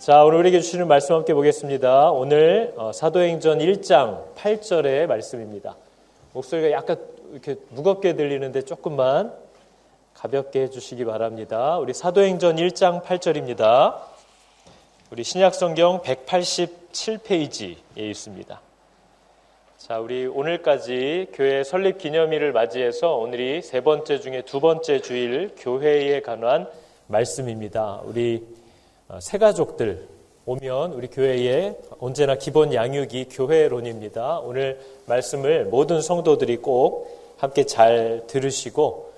자, 오늘 우리에게 주시는 말씀 함께 보겠습니다. 오늘 사도행전 1장 8절의 말씀입니다. 목소리가 약간 이렇게 무겁게 들리는데 조금만 가볍게 해주시기 바랍니다. 우리 사도행전 1장 8절입니다. 우리 신약성경 187페이지에 있습니다. 자, 우리 오늘까지 교회 설립 기념일을 맞이해서 오늘이 세 번째 중에 두 번째 주일 교회에 관한 말씀입니다. 우리 새가족들 오면 우리 교회에 언제나 기본 양육이 교회론입니다. 오늘 말씀을 모든 성도들이 꼭 함께 잘 들으시고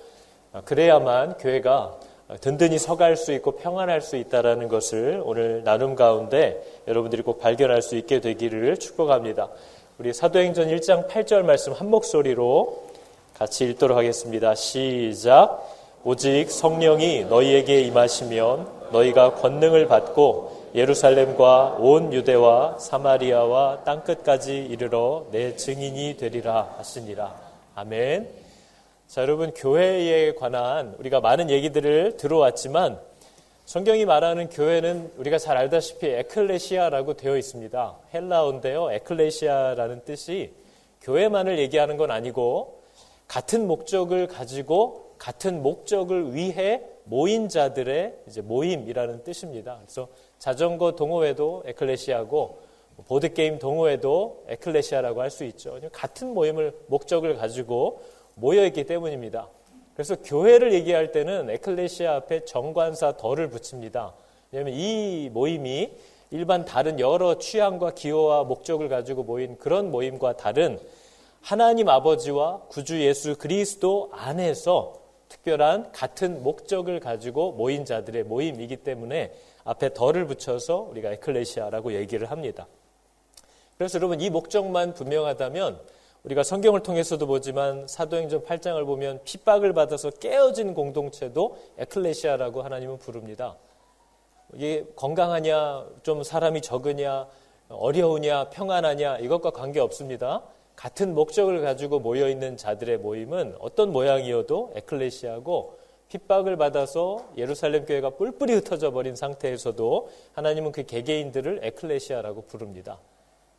그래야만 교회가 든든히 서갈 수 있고 평안할 수 있다는 것을 오늘 나눔 가운데 여러분들이 꼭 발견할 수 있게 되기를 축복합니다. 우리 사도행전 1장 8절 말씀 한 목소리로 같이 읽도록 하겠습니다. 시작. 오직 성령이 너희에게 임하시면 너희가 권능을 받고 예루살렘과 온 유대와 사마리아와 땅끝까지 이르러 내 증인이 되리라 하시니라. 아멘. 자, 여러분, 교회에 관한 우리가 많은 얘기들을 들어왔지만 성경이 말하는 교회는 우리가 잘 알다시피 에클레시아라고 되어 있습니다. 헬라어인데요. 에클레시아라는 뜻이 교회만을 얘기하는 건 아니고 같은 목적을 가지고 같은 목적을 위해 모인 자들의 이제 모임이라는 뜻입니다. 그래서 자전거 동호회도 에클레시아고 보드게임 동호회도 에클레시아라고 할 수 있죠. 같은 모임을 목적을 가지고 모여있기 때문입니다. 그래서 교회를 얘기할 때는 에클레시아 앞에 정관사 덜을 붙입니다. 왜냐하면 이 모임이 일반 다른 여러 취향과 기호와 목적을 가지고 모인 그런 모임과 다른 하나님 아버지와 구주 예수 그리스도 안에서 특별한 같은 목적을 가지고 모인 자들의 모임이기 때문에 앞에 덜을 붙여서 우리가 에클레시아라고 얘기를 합니다. 그래서 여러분, 이 목적만 분명하다면 우리가 성경을 통해서도 보지만 사도행전 8장을 보면 핍박을 받아서 깨어진 공동체도 에클레시아라고 하나님은 부릅니다. 이게 건강하냐, 좀 사람이 적으냐, 어려우냐, 평안하냐 이것과 관계없습니다. 같은 목적을 가지고 모여있는 자들의 모임은 어떤 모양이어도 에클레시아고 핍박을 받아서 예루살렘 교회가 뿔뿔이 흩어져 버린 상태에서도 하나님은 그 개개인들을 에클레시아라고 부릅니다.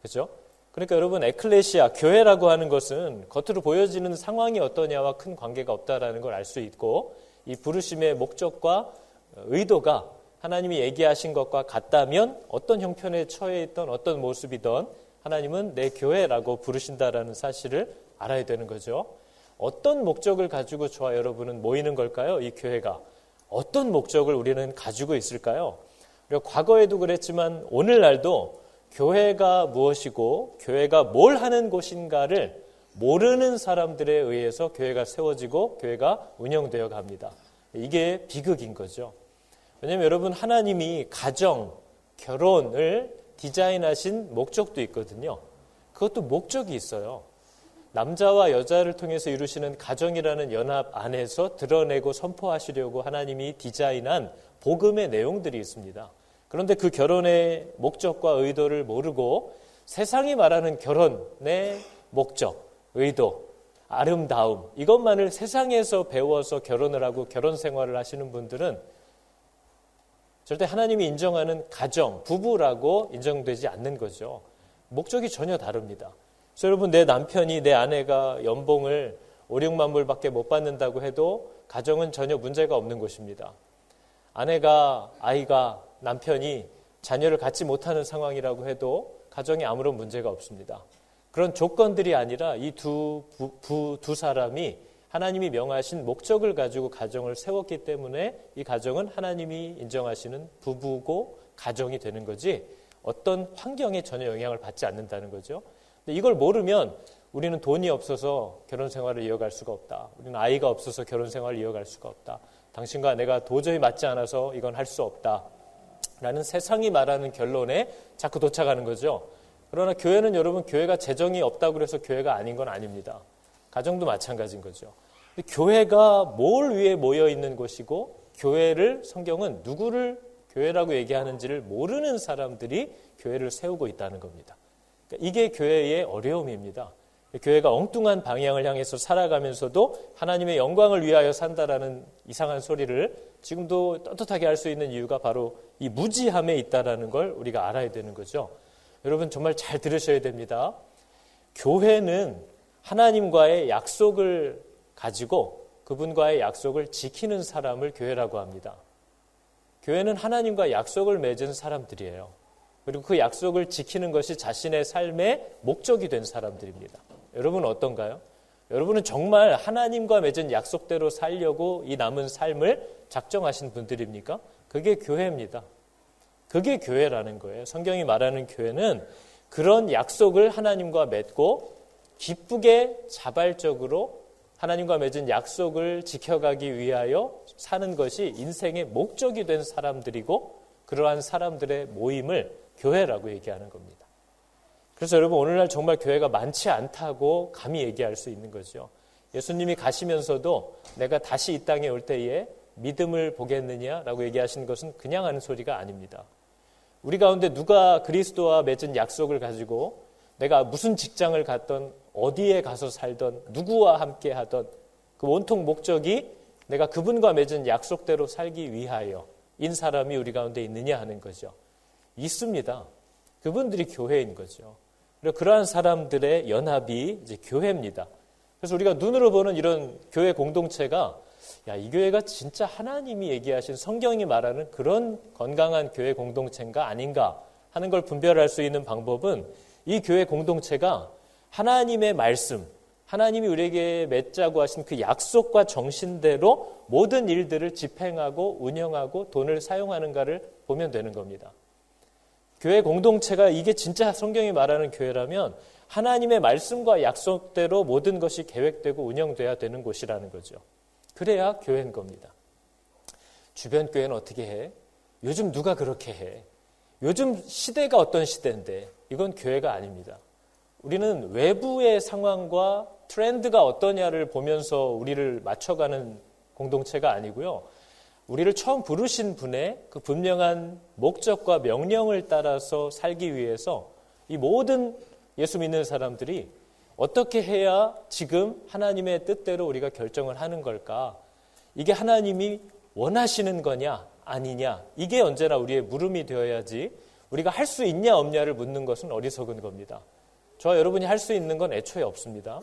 그렇죠? 그러니까 여러분, 에클레시아, 교회라고 하는 것은 겉으로 보여지는 상황이 어떠냐와 큰 관계가 없다라는 걸 알 수 있고 이 부르심의 목적과 의도가 하나님이 얘기하신 것과 같다면 어떤 형편에 처해 있던 어떤 모습이든 하나님은 내 교회라고 부르신다라는 사실을 알아야 되는 거죠. 어떤 목적을 가지고 저와 여러분은 모이는 걸까요? 이 교회가. 어떤 목적을 우리는 가지고 있을까요? 그리고 과거에도 그랬지만 오늘날도 교회가 무엇이고 교회가 뭘 하는 곳인가를 모르는 사람들에 의해서 교회가 세워지고 교회가 운영되어 갑니다. 이게 비극인 거죠. 왜냐하면 여러분, 하나님이 가정, 결혼을 디자인하신 목적도 있거든요. 그것도 목적이 있어요. 남자와 여자를 통해서 이루시는 가정이라는 연합 안에서 드러내고 선포하시려고 하나님이 디자인한 복음의 내용들이 있습니다. 그런데 그 결혼의 목적과 의도를 모르고 세상이 말하는 결혼의 목적, 의도, 아름다움 이것만을 세상에서 배워서 결혼을 하고 결혼 생활을 하시는 분들은 절대 하나님이 인정하는 가정, 부부라고 인정되지 않는 거죠. 목적이 전혀 다릅니다. 그래서 여러분, 내 남편이, 내 아내가 연봉을 5, 6만 불밖에 못 받는다고 해도 가정은 전혀 문제가 없는 것입니다. 아내가, 아이가, 남편이 자녀를 갖지 못하는 상황이라고 해도 가정에 아무런 문제가 없습니다. 그런 조건들이 아니라 이 두 사람이 하나님이 명하신 목적을 가지고 가정을 세웠기 때문에 이 가정은 하나님이 인정하시는 부부고 가정이 되는 거지 어떤 환경에 전혀 영향을 받지 않는다는 거죠. 근데 이걸 모르면 우리는 돈이 없어서 결혼 생활을 이어갈 수가 없다. 우리는 아이가 없어서 결혼 생활을 이어갈 수가 없다. 당신과 내가 도저히 맞지 않아서 이건 할 수 없다. 라는 세상이 말하는 결론에 자꾸 도착하는 거죠. 그러나 교회는 여러분, 교회가 재정이 없다고 해서 교회가 아닌 건 아닙니다. 가정도 마찬가지인 거죠. 교회가 뭘 위해 모여 있는 곳이고 교회를 성경은 누구를 교회라고 얘기하는지를 모르는 사람들이 교회를 세우고 있다는 겁니다. 그러니까 이게 교회의 어려움입니다. 교회가 엉뚱한 방향을 향해서 살아가면서도 하나님의 영광을 위하여 산다라는 이상한 소리를 지금도 떳떳하게 할 수 있는 이유가 바로 이 무지함에 있다라는 걸 우리가 알아야 되는 거죠. 여러분 정말 잘 들으셔야 됩니다. 교회는 하나님과의 약속을 가지고 그분과의 약속을 지키는 사람을 교회라고 합니다. 교회는 하나님과 약속을 맺은 사람들이에요. 그리고 그 약속을 지키는 것이 자신의 삶의 목적이 된 사람들입니다. 여러분은 어떤가요? 여러분은 정말 하나님과 맺은 약속대로 살려고 이 남은 삶을 작정하신 분들입니까? 그게 교회입니다. 그게 교회라는 거예요. 성경이 말하는 교회는 그런 약속을 하나님과 맺고 기쁘게 자발적으로 하나님과 맺은 약속을 지켜가기 위하여 사는 것이 인생의 목적이 된 사람들이고 그러한 사람들의 모임을 교회라고 얘기하는 겁니다. 그래서 여러분 오늘날 정말 교회가 많지 않다고 감히 얘기할 수 있는 거죠. 예수님이 가시면서도 내가 다시 이 땅에 올 때에 믿음을 보겠느냐라고 얘기하시는 것은 그냥 하는 소리가 아닙니다. 우리 가운데 누가 그리스도와 맺은 약속을 가지고 내가 무슨 직장을 갔던 어디에 가서 살던 누구와 함께 하던 그 온통 목적이 내가 그분과 맺은 약속대로 살기 위하여 인 사람이 우리 가운데 있느냐 하는 거죠. 있습니다. 그분들이 교회인 거죠. 그리고 그러한 사람들의 연합이 이제 교회입니다. 그래서 우리가 눈으로 보는 이런 교회 공동체가 이 교회가 진짜 하나님이 얘기하신 성경이 말하는 그런 건강한 교회 공동체인가 아닌가 하는 걸 분별할 수 있는 방법은 이 교회 공동체가 하나님의 말씀, 하나님이 우리에게 맺자고 하신 그 약속과 정신대로 모든 일들을 집행하고 운영하고 돈을 사용하는가를 보면 되는 겁니다. 교회 공동체가 이게 진짜 성경이 말하는 교회라면 하나님의 말씀과 약속대로 모든 것이 계획되고 운영돼야 되는 곳이라는 거죠. 그래야 교회인 겁니다. 주변 교회는 어떻게 해? 요즘 누가 그렇게 해? 요즘 시대가 어떤 시대인데 이건 교회가 아닙니다. 우리는 외부의 상황과 트렌드가 어떠냐를 보면서 우리를 맞춰가는 공동체가 아니고요. 우리를 처음 부르신 분의 그 분명한 목적과 명령을 따라서 살기 위해서 이 모든 예수 믿는 사람들이 어떻게 해야 지금 하나님의 뜻대로 우리가 결정을 하는 걸까? 이게 하나님이 원하시는 거냐 아니냐? 이게 언제나 우리의 물음이 되어야지 우리가 할 수 있냐 없냐를 묻는 것은 어리석은 겁니다. 저와 여러분이 할 수 있는 건 애초에 없습니다.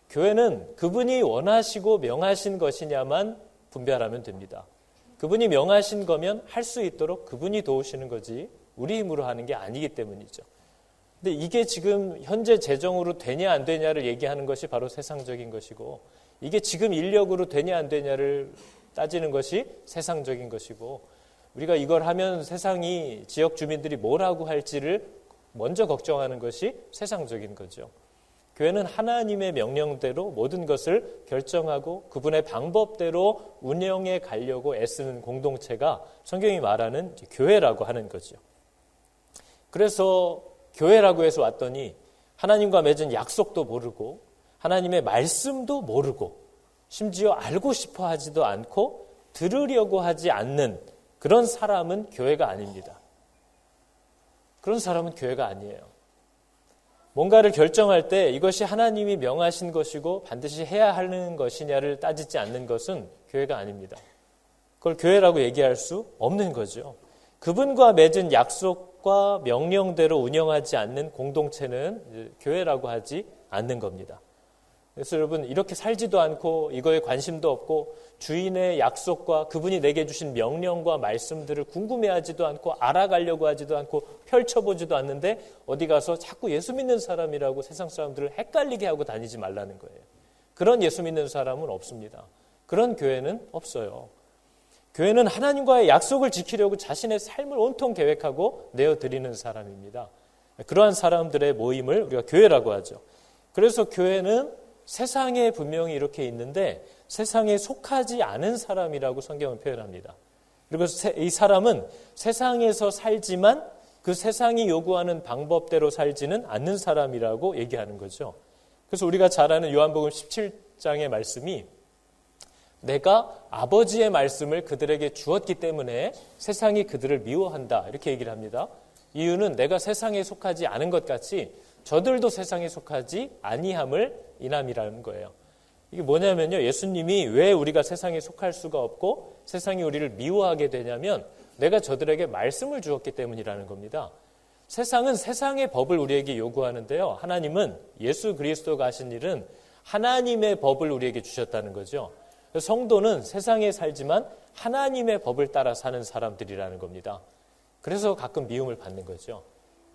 교회는 그분이 원하시고 명하신 것이냐만 분별하면 됩니다. 그분이 명하신 거면 할 수 있도록 그분이 도우시는 거지 우리 힘으로 하는 게 아니기 때문이죠. 근데 이게 지금 현재 재정으로 되냐 안 되냐를 얘기하는 것이 바로 세상적인 것이고 이게 지금 인력으로 되냐 안 되냐를 따지는 것이 세상적인 것이고 우리가 이걸 하면 세상이 지역 주민들이 뭐라고 할지를 먼저 걱정하는 것이 세상적인 거죠. 교회는 하나님의 명령대로 모든 것을 결정하고 그분의 방법대로 운영해 가려고 애쓰는 공동체가 성경이 말하는 교회라고 하는 거죠. 그래서 교회라고 해서 왔더니 하나님과 맺은 약속도 모르고 하나님의 말씀도 모르고 심지어 알고 싶어 하지도 않고 들으려고 하지 않는 그런 사람은 교회가 아닙니다. 그런 사람은 교회가 아니에요. 뭔가를 결정할 때 이것이 하나님이 명하신 것이고 반드시 해야 하는 것이냐를 따지지 않는 것은 교회가 아닙니다. 그걸 교회라고 얘기할 수 없는 거죠. 그분과 맺은 약속과 명령대로 운영하지 않는 공동체는 교회라고 하지 않는 겁니다. 그래서 여러분 이렇게 살지도 않고 이거에 관심도 없고 주인의 약속과 그분이 내게 주신 명령과 말씀들을 궁금해하지도 않고 알아가려고 하지도 않고 펼쳐보지도 않는데 어디 가서 자꾸 예수 믿는 사람이라고 세상 사람들을 헷갈리게 하고 다니지 말라는 거예요. 그런 예수 믿는 사람은 없습니다. 그런 교회는 없어요. 교회는 하나님과의 약속을 지키려고 자신의 삶을 온통 계획하고 내어드리는 사람입니다. 그러한 사람들의 모임을 우리가 교회라고 하죠. 그래서 교회는 세상에 분명히 이렇게 있는데 세상에 속하지 않은 사람이라고 성경은 표현합니다. 그리고 이 사람은 세상에서 살지만 그 세상이 요구하는 방법대로 살지는 않는 사람이라고 얘기하는 거죠. 그래서 우리가 잘 아는 요한복음 17장의 말씀이 내가 아버지의 말씀을 그들에게 주었기 때문에 세상이 그들을 미워한다 이렇게 얘기를 합니다. 이유는 내가 세상에 속하지 않은 것 같이 저들도 세상에 속하지 아니함을 인함이라는 거예요. 이게 뭐냐면요, 예수님이 왜 우리가 세상에 속할 수가 없고 세상이 우리를 미워하게 되냐면 내가 저들에게 말씀을 주었기 때문이라는 겁니다. 세상은 세상의 법을 우리에게 요구하는데요, 하나님은, 예수 그리스도가 하신 일은 하나님의 법을 우리에게 주셨다는 거죠. 성도는 세상에 살지만 하나님의 법을 따라 사는 사람들이라는 겁니다. 그래서 가끔 미움을 받는 거죠.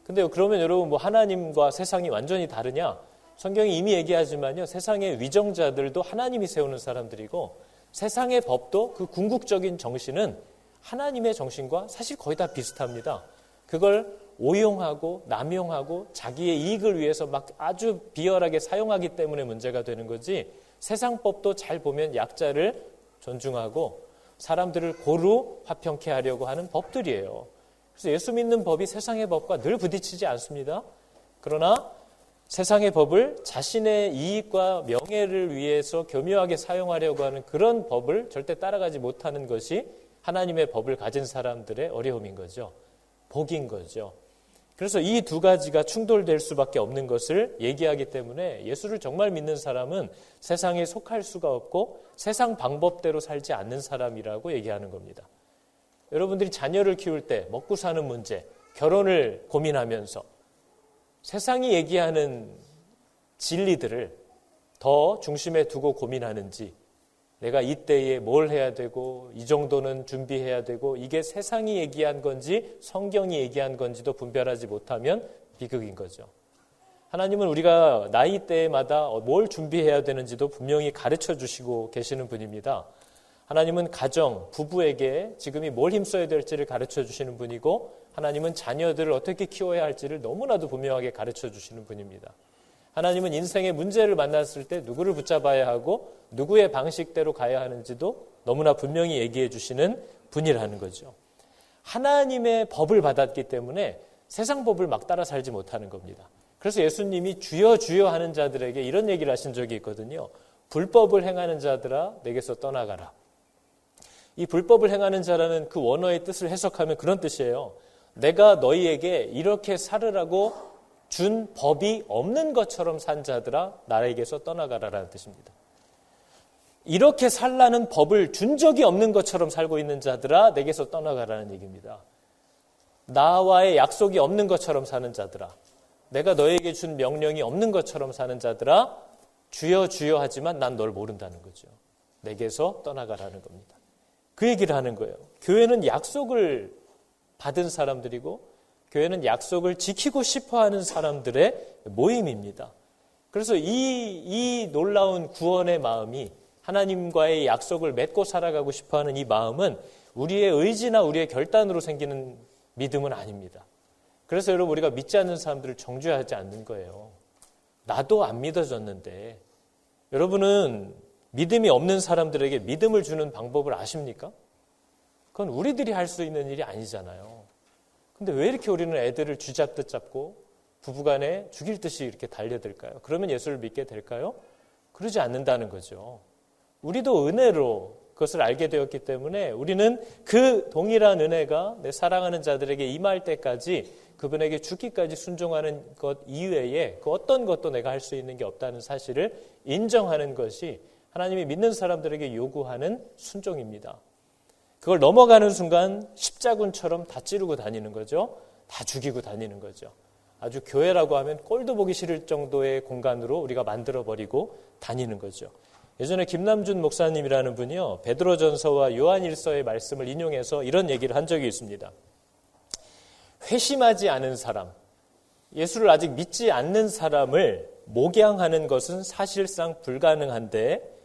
근데 그러면 여러분, 하나님과 세상이 완전히 다르냐? 성경이 이미 얘기하지만요, 세상의 위정자들도 하나님이 세우는 사람들이고 세상의 법도 그 궁극적인 정신은 하나님의 정신과 사실 거의 다 비슷합니다. 그걸 오용하고 남용하고 자기의 이익을 위해서 막 아주 비열하게 사용하기 때문에 문제가 되는 거지, 세상 법도 잘 보면 약자를 존중하고 사람들을 고루 화평케 하려고 하는 법들이에요. 그래서 예수 믿는 법이 세상의 법과 늘 부딪히지 않습니다. 그러나 세상의 법을 자신의 이익과 명예를 위해서 교묘하게 사용하려고 하는 그런 법을 절대 따라가지 못하는 것이 하나님의 법을 가진 사람들의 어려움인 거죠. 복인 거죠. 그래서 이 두 가지가 충돌될 수밖에 없는 것을 얘기하기 때문에 예수를 정말 믿는 사람은 세상에 속할 수가 없고 세상 방법대로 살지 않는 사람이라고 얘기하는 겁니다. 여러분들이 자녀를 키울 때 먹고 사는 문제, 결혼을 고민하면서 세상이 얘기하는 진리들을 더 중심에 두고 고민하는지, 내가 이때에 뭘 해야 되고 이 정도는 준비해야 되고 이게 세상이 얘기한 건지 성경이 얘기한 건지도 분별하지 못하면 비극인 거죠. 하나님은 우리가 나이대마다 뭘 준비해야 되는지도 분명히 가르쳐 주시고 계시는 분입니다. 하나님은 가정, 부부에게 지금이 뭘 힘써야 될지를 가르쳐 주시는 분이고, 하나님은 자녀들을 어떻게 키워야 할지를 너무나도 분명하게 가르쳐 주시는 분입니다. 하나님은 인생의 문제를 만났을 때 누구를 붙잡아야 하고 누구의 방식대로 가야 하는지도 너무나 분명히 얘기해 주시는 분이라는 거죠. 하나님의 법을 받았기 때문에 세상 법을 막 따라 살지 못하는 겁니다. 그래서 예수님이 주여 주여 하는 자들에게 이런 얘기를 하신 적이 있거든요. 불법을 행하는 자들아 내게서 떠나가라. 이 불법을 행하는 자라는 그 원어의 뜻을 해석하면 그런 뜻이에요. 내가 너희에게 이렇게 살으라고 준 법이 없는 것처럼 산 자들아 나에게서 떠나가라라는 뜻입니다. 이렇게 살라는 법을 준 적이 없는 것처럼 살고 있는 자들아 내게서 떠나가라는 얘기입니다. 나와의 약속이 없는 것처럼 사는 자들아, 내가 너에게 준 명령이 없는 것처럼 사는 자들아 주여 주여 하지만 난 널 모른다는 거죠. 내게서 떠나가라는 겁니다. 그 얘기를 하는 거예요. 교회는 약속을 받은 사람들이고 교회는 약속을 지키고 싶어하는 사람들의 모임입니다. 그래서 이 놀라운 구원의 마음이, 하나님과의 약속을 맺고 살아가고 싶어하는 이 마음은 우리의 의지나 우리의 결단으로 생기는 믿음은 아닙니다. 그래서 여러분, 우리가 믿지 않는 사람들을 정죄하지 않는 거예요. 나도 안 믿어졌는데, 여러분은 믿음이 없는 사람들에게 믿음을 주는 방법을 아십니까? 그건 우리들이 할 수 있는 일이 아니잖아요. 근데 왜 이렇게 우리는 애들을 쥐잡듯 잡고 부부간에 죽일 듯이 이렇게 달려들까요? 그러면 예수를 믿게 될까요? 그러지 않는다는 거죠. 우리도 은혜로 그것을 알게 되었기 때문에 우리는 그 동일한 은혜가 내 사랑하는 자들에게 임할 때까지 그분에게 죽기까지 순종하는 것 이외에 그 어떤 것도 내가 할 수 있는 게 없다는 사실을 인정하는 것이 하나님이 믿는 사람들에게 요구하는 순종입니다. 그걸 넘어가는 순간 십자군처럼 다 찌르고 다니는 거죠. 다 죽이고 다니는 거죠. 아주 교회라고 하면 꼴도 보기 싫을 정도의 공간으로 우리가 만들어버리고 다니는 거죠. 예전에 김남준 목사님이라는 분이요, 베드로전서와 요한일서의 말씀을 인용해서 이런 얘기를 한 적이 있습니다. 회심하지 않은 사람, 예수를 아직 믿지 않는 사람을 목양하는 것은 사실상 불가능한데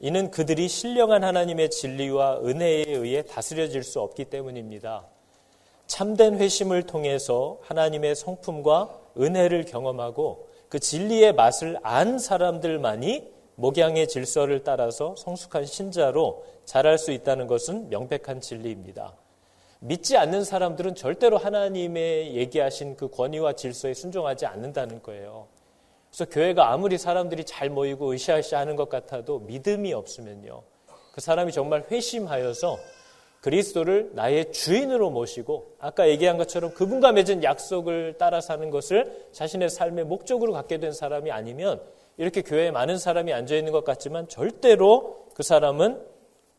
이는 그들이 신령한 하나님의 진리와 은혜에 의해 다스려질 수 없기 때문입니다. 참된 회심을 통해서 하나님의 성품과 은혜를 경험하고 그 진리의 맛을 안 사람들만이 목양의 질서를 따라서 성숙한 신자로 자랄 수 있다는 것은 명백한 진리입니다. 믿지 않는 사람들은 절대로 하나님의 얘기하신 그 권위와 질서에 순종하지 않는다는 거예요. 그래서 교회가 아무리 사람들이 잘 모이고 으쌰으쌰 하는 것 같아도 믿음이 없으면요, 그 사람이 정말 회심하여서 그리스도를 나의 주인으로 모시고 아까 얘기한 것처럼 그분과 맺은 약속을 따라 사는 것을 자신의 삶의 목적으로 갖게 된 사람이 아니면 이렇게 교회에 많은 사람이 앉아있는 것 같지만 절대로 그 사람은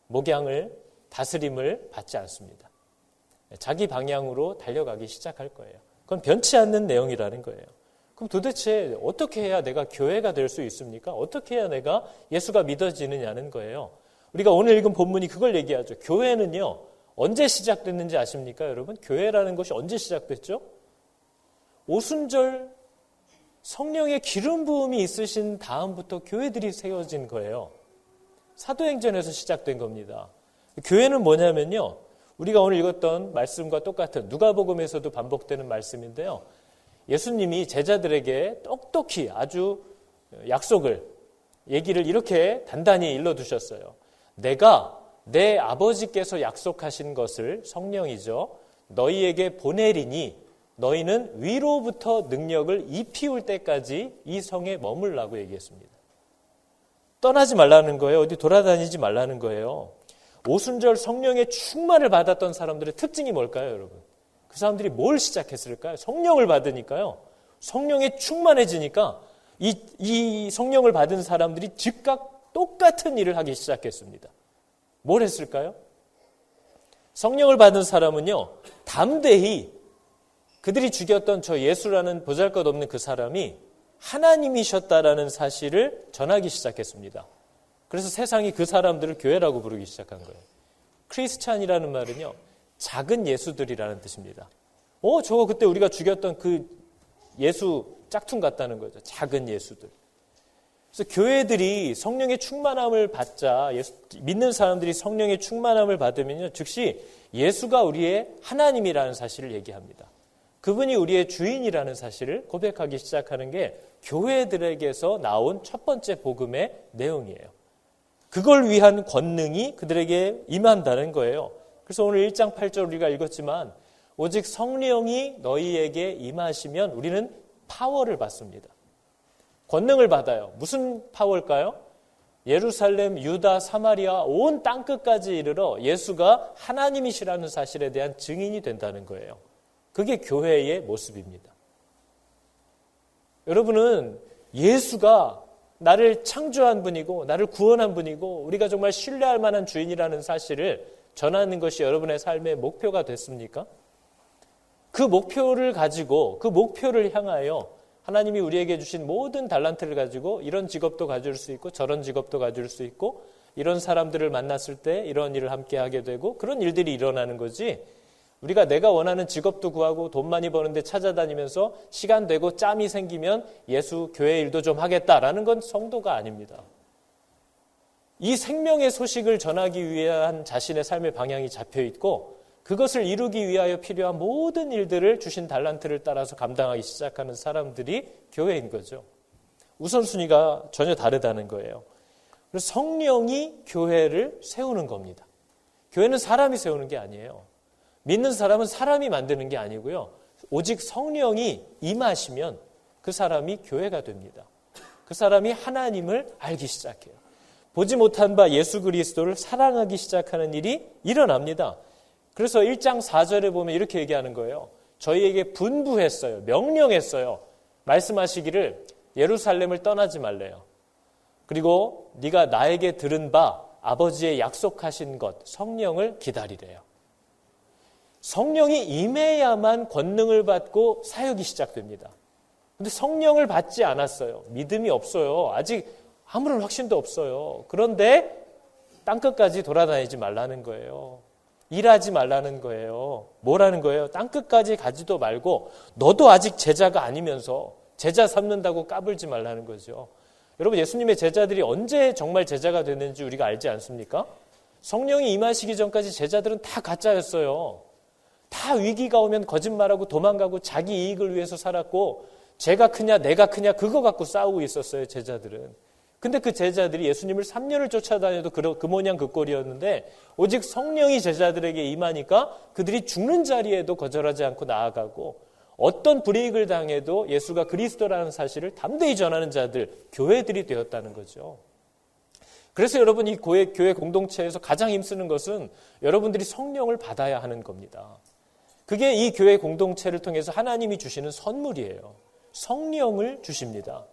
목양을 다스림을 받지 않습니다. 자기 방향으로 달려가기 시작할 거예요. 그건 변치 않는 내용이라는 거예요. 그럼 도대체 어떻게 해야 내가 교회가 될 수 있습니까? 어떻게 해야 내가 예수가 믿어지느냐는 거예요. 우리가 오늘 읽은 본문이 그걸 얘기하죠. 교회는요, 언제 시작됐는지 아십니까, 여러분? 교회라는 것이 언제 시작됐죠? 오순절 성령의 기름 부음이 있으신 다음부터 교회들이 세워진 거예요. 사도행전에서 시작된 겁니다. 교회는 뭐냐면요, 우리가 오늘 읽었던 말씀과 똑같은 누가복음에서도 반복되는 말씀인데요. 예수님이 제자들에게 똑똑히 아주 얘기를 이렇게 단단히 일러두셨어요. 내가 내 아버지께서 약속하신 것을, 성령이죠, 너희에게 보내리니 너희는 위로부터 능력을 입히울 때까지 이 성에 머물라고 얘기했습니다. 떠나지 말라는 거예요. 어디 돌아다니지 말라는 거예요. 오순절 성령의 충만을 받았던 사람들의 특징이 뭘까요, 여러분? 그 사람들이 뭘 시작했을까요? 성령을 받으니까요. 성령에 충만해지니까 이 성령을 받은 사람들이 즉각 똑같은 일을 하기 시작했습니다. 뭘 했을까요? 성령을 받은 사람은요, 담대히 그들이 죽였던 저 예수라는 보잘것없는 그 사람이 하나님이셨다라는 사실을 전하기 시작했습니다. 그래서 세상이 그 사람들을 교회라고 부르기 시작한 거예요. 크리스찬이라는 말은요, 작은 예수들이라는 뜻입니다. 저거 그때 우리가 죽였던 그 예수 짝퉁 같다는 거죠. 작은 예수들. 그래서 교회들이 성령의 충만함을 받자, 믿는 사람들이 성령의 충만함을 받으면요, 즉시 예수가 우리의 하나님이라는 사실을 얘기합니다. 그분이 우리의 주인이라는 사실을 고백하기 시작하는 게 교회들에게서 나온 첫 번째 복음의 내용이에요. 그걸 위한 권능이 그들에게 임한다는 거예요. 그래서 오늘 1장 8절 우리가 읽었지만 오직 성령이 너희에게 임하시면 우리는 파워를 받습니다. 권능을 받아요. 무슨 파워일까요? 예루살렘, 유다, 사마리아 온 땅끝까지 이르러 예수가 하나님이시라는 사실에 대한 증인이 된다는 거예요. 그게 교회의 모습입니다. 여러분은 예수가 나를 창조한 분이고 나를 구원한 분이고 우리가 정말 신뢰할 만한 주인이라는 사실을 전하는 것이 여러분의 삶의 목표가 됐습니까? 그 목표를 가지고 그 목표를 향하여 하나님이 우리에게 주신 모든 달란트를 가지고 이런 직업도 가질 수 있고 저런 직업도 가질 수 있고 이런 사람들을 만났을 때 이런 일을 함께 하게 되고 그런 일들이 일어나는 거지, 우리가 내가 원하는 직업도 구하고 돈 많이 버는데 찾아다니면서 시간 되고 짬이 생기면 예수 교회 일도 좀 하겠다라는 건 성도가 아닙니다. 이 생명의 소식을 전하기 위한 자신의 삶의 방향이 잡혀 있고 그것을 이루기 위하여 필요한 모든 일들을 주신 달란트를 따라서 감당하기 시작하는 사람들이 교회인 거죠. 우선순위가 전혀 다르다는 거예요. 그래서 성령이 교회를 세우는 겁니다. 교회는 사람이 세우는 게 아니에요. 믿는 사람은 사람이 만드는 게 아니고요. 오직 성령이 임하시면 그 사람이 교회가 됩니다. 그 사람이 하나님을 알기 시작해요. 보지 못한 바 예수 그리스도를 사랑하기 시작하는 일이 일어납니다. 그래서 1장 4절에 보면 이렇게 얘기하는 거예요. 저희에게 분부했어요. 명령했어요. 말씀하시기를 예루살렘을 떠나지 말래요. 그리고 네가 나에게 들은 바 아버지의 약속하신 것 성령을 기다리래요. 성령이 임해야만 권능을 받고 사역이 시작됩니다. 그런데 성령을 받지 않았어요. 믿음이 없어요. 아직 아무런 확신도 없어요. 그런데 땅끝까지 돌아다니지 말라는 거예요. 일하지 말라는 거예요. 뭐라는 거예요? 땅끝까지 가지도 말고 너도 아직 제자가 아니면서 제자 삼는다고 까불지 말라는 거죠. 여러분, 예수님의 제자들이 언제 정말 제자가 됐는지 우리가 알지 않습니까? 성령이 임하시기 전까지 제자들은 다 가짜였어요. 다 위기가 오면 거짓말하고 도망가고 자기 이익을 위해서 살았고 제가 크냐 내가 크냐 그거 갖고 싸우고 있었어요, 제자들은. 근데 그 제자들이 예수님을 3년을 쫓아다녀도 그 모양 그 꼴이었는데 오직 성령이 제자들에게 임하니까 그들이 죽는 자리에도 거절하지 않고 나아가고 어떤 불이익을 당해도 예수가 그리스도라는 사실을 담대히 전하는 자들, 교회들이 되었다는 거죠. 그래서 여러분 이 교회 공동체에서 가장 힘쓰는 것은 여러분들이 성령을 받아야 하는 겁니다. 그게 이 교회 공동체를 통해서 하나님이 주시는 선물이에요. 성령을 주십니다.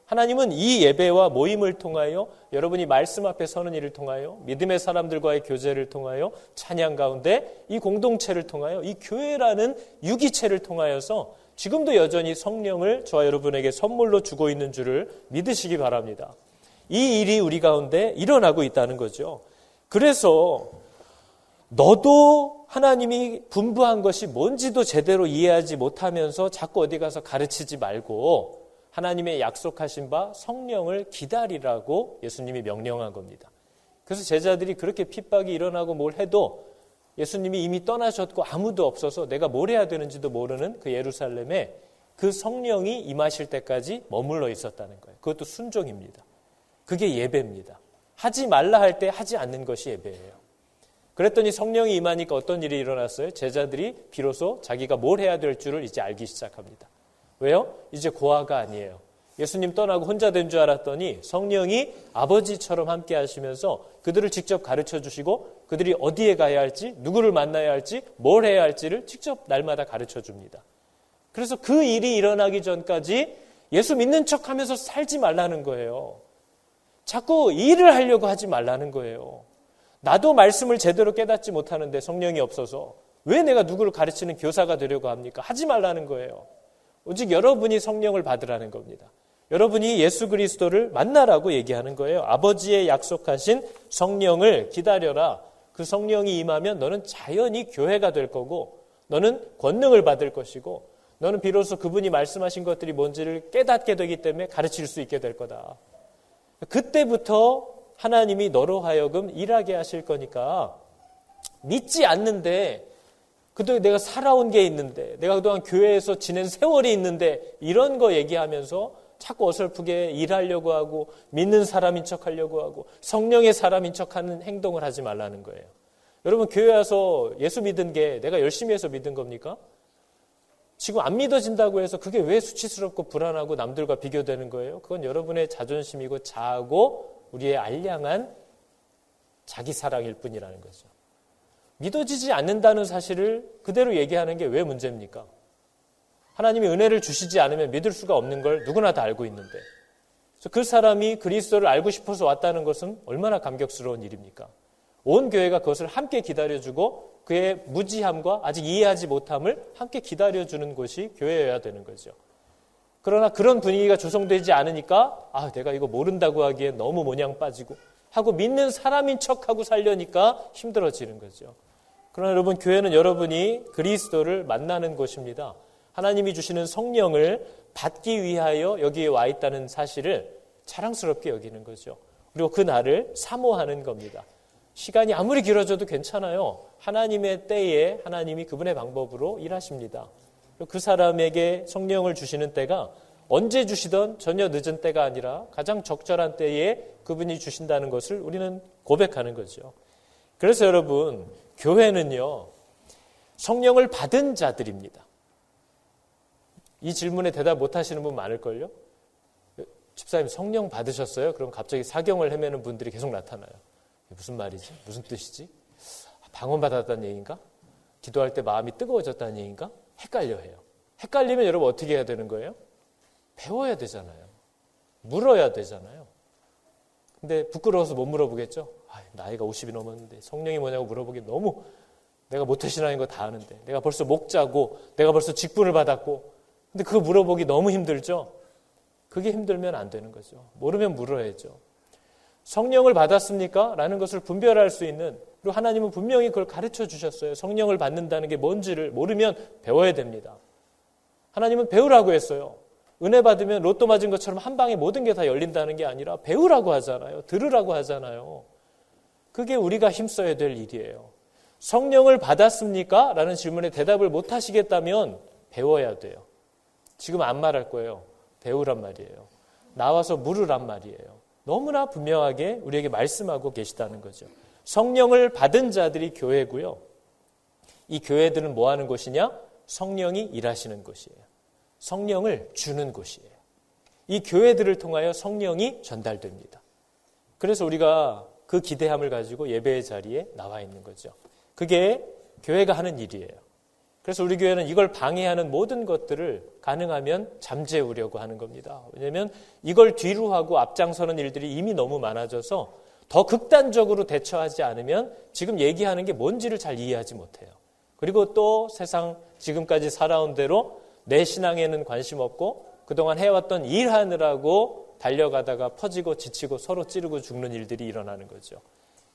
하나님은 이 예배와 모임을 통하여 여러분이 말씀 앞에 서는 일을 통하여 믿음의 사람들과의 교제를 통하여 찬양 가운데 이 공동체를 통하여 이 교회라는 유기체를 통하여서 지금도 여전히 성령을 저와 여러분에게 선물로 주고 있는 줄을 믿으시기 바랍니다. 이 일이 우리 가운데 일어나고 있다는 거죠. 그래서 너도 하나님이 분부한 것이 뭔지도 제대로 이해하지 못하면서 자꾸 어디 가서 가르치지 말고 하나님의 약속하신 바 성령을 기다리라고 예수님이 명령한 겁니다. 그래서 제자들이 그렇게 핍박이 일어나고 뭘 해도 예수님이 이미 떠나셨고 아무도 없어서 내가 뭘 해야 되는지도 모르는 그 예루살렘에 그 성령이 임하실 때까지 머물러 있었다는 거예요. 그것도 순종입니다. 그게 예배입니다. 하지 말라 할 때 하지 않는 것이 예배예요. 그랬더니 성령이 임하니까 어떤 일이 일어났어요? 제자들이 비로소 자기가 뭘 해야 될 줄을 이제 알기 시작합니다. 왜요? 이제 고아가 아니에요. 예수님 떠나고 혼자 된 줄 알았더니 성령이 아버지처럼 함께 하시면서 그들을 직접 가르쳐 주시고 그들이 어디에 가야 할지, 누구를 만나야 할지, 뭘 해야 할지를 직접 날마다 가르쳐 줍니다. 그래서 그 일이 일어나기 전까지 예수 믿는 척하면서 살지 말라는 거예요. 자꾸 일을 하려고 하지 말라는 거예요. 나도 말씀을 제대로 깨닫지 못하는데 성령이 없어서 왜 내가 누구를 가르치는 교사가 되려고 합니까? 하지 말라는 거예요. 오직 여러분이 성령을 받으라는 겁니다. 여러분이 예수 그리스도를 만나라고 얘기하는 거예요. 아버지의 약속하신 성령을 기다려라. 그 성령이 임하면 너는 자연히 교회가 될 거고 너는 권능을 받을 것이고 너는 비로소 그분이 말씀하신 것들이 뭔지를 깨닫게 되기 때문에 가르칠 수 있게 될 거다. 그때부터 하나님이 너로 하여금 일하게 하실 거니까 믿지 않는데 그동안 내가 살아온 게 있는데 내가 그동안 교회에서 지낸 세월이 있는데 이런 거 얘기하면서 자꾸 어설프게 일하려고 하고 믿는 사람인 척하려고 하고 성령의 사람인 척하는 행동을 하지 말라는 거예요. 여러분 교회 와서 예수 믿은 게 내가 열심히 해서 믿은 겁니까? 지금 안 믿어진다고 해서 그게 왜 수치스럽고 불안하고 남들과 비교되는 거예요? 그건 여러분의 자존심이고 자아고 우리의 알량한 자기 사랑일 뿐이라는 거죠. 믿어지지 않는다는 사실을 그대로 얘기하는 게 왜 문제입니까? 하나님이 은혜를 주시지 않으면 믿을 수가 없는 걸 누구나 다 알고 있는데 그 사람이 그리스도를 알고 싶어서 왔다는 것은 얼마나 감격스러운 일입니까? 온 교회가 그것을 함께 기다려주고 그의 무지함과 아직 이해하지 못함을 함께 기다려주는 곳이 교회여야 되는 거죠. 그러나 그런 분위기가 조성되지 않으니까 내가 이거 모른다고 하기에 너무 모냥 빠지고 하고 믿는 사람인 척하고 살려니까 힘들어지는 거죠. 그러나 여러분 교회는 여러분이 그리스도를 만나는 곳입니다. 하나님이 주시는 성령을 받기 위하여 여기에 와 있다는 사실을 자랑스럽게 여기는 거죠. 그리고 그 날을 사모하는 겁니다. 시간이 아무리 길어져도 괜찮아요. 하나님의 때에 하나님이 그분의 방법으로 일하십니다. 그 사람에게 성령을 주시는 때가 언제 주시던 전혀 늦은 때가 아니라 가장 적절한 때에 그분이 주신다는 것을 우리는 고백하는 거죠. 그래서 여러분 교회는요 성령을 받은 자들입니다. 이 질문에 대답 못하시는 분 많을걸요? 집사님 성령 받으셨어요? 그럼 갑자기 사경을 헤매는 분들이 계속 나타나요. 무슨 말이지? 무슨 뜻이지? 방언받았다는 얘기인가? 기도할 때 마음이 뜨거워졌다는 얘기인가? 헷갈려 해요. 헷갈리면 여러분 어떻게 해야 되는 거예요? 배워야 되잖아요. 물어야 되잖아요. 근데 부끄러워서 못 물어보겠죠? 나이가 50이 넘었는데 성령이 뭐냐고 물어보기 너무 내가 모태신앙인 거 다 아는데 내가 벌써 목자고 내가 벌써 직분을 받았고 근데 그거 물어보기 너무 힘들죠? 그게 힘들면 안 되는 거죠. 모르면 물어야죠. 성령을 받았습니까? 라는 것을 분별할 수 있는 그리고 하나님은 분명히 그걸 가르쳐 주셨어요. 성령을 받는다는 게 뭔지를 모르면 배워야 됩니다. 하나님은 배우라고 했어요. 은혜 받으면 로또 맞은 것처럼 한 방에 모든 게 다 열린다는 게 아니라 배우라고 하잖아요. 들으라고 하잖아요. 그게 우리가 힘써야 될 일이에요. 성령을 받았습니까? 라는 질문에 대답을 못 하시겠다면 배워야 돼요. 지금 안 말할 거예요. 배우란 말이에요. 나와서 물으란 말이에요. 너무나 분명하게 우리에게 말씀하고 계시다는 거죠. 성령을 받은 자들이 교회고요. 이 교회들은 뭐 하는 곳이냐? 성령이 일하시는 곳이에요. 성령을 주는 곳이에요. 이 교회들을 통하여 성령이 전달됩니다. 그래서 우리가 그 기대함을 가지고 예배의 자리에 나와 있는 거죠. 그게 교회가 하는 일이에요. 그래서 우리 교회는 이걸 방해하는 모든 것들을 가능하면 잠재우려고 하는 겁니다. 왜냐하면 이걸 뒤로 하고 앞장서는 일들이 이미 너무 많아져서 더 극단적으로 대처하지 않으면 지금 얘기하는 게 뭔지를 잘 이해하지 못해요. 그리고 또 세상 지금까지 살아온 대로 내 신앙에는 관심 없고 그동안 해왔던 일하느라고 달려가다가 퍼지고 지치고 서로 찌르고 죽는 일들이 일어나는 거죠.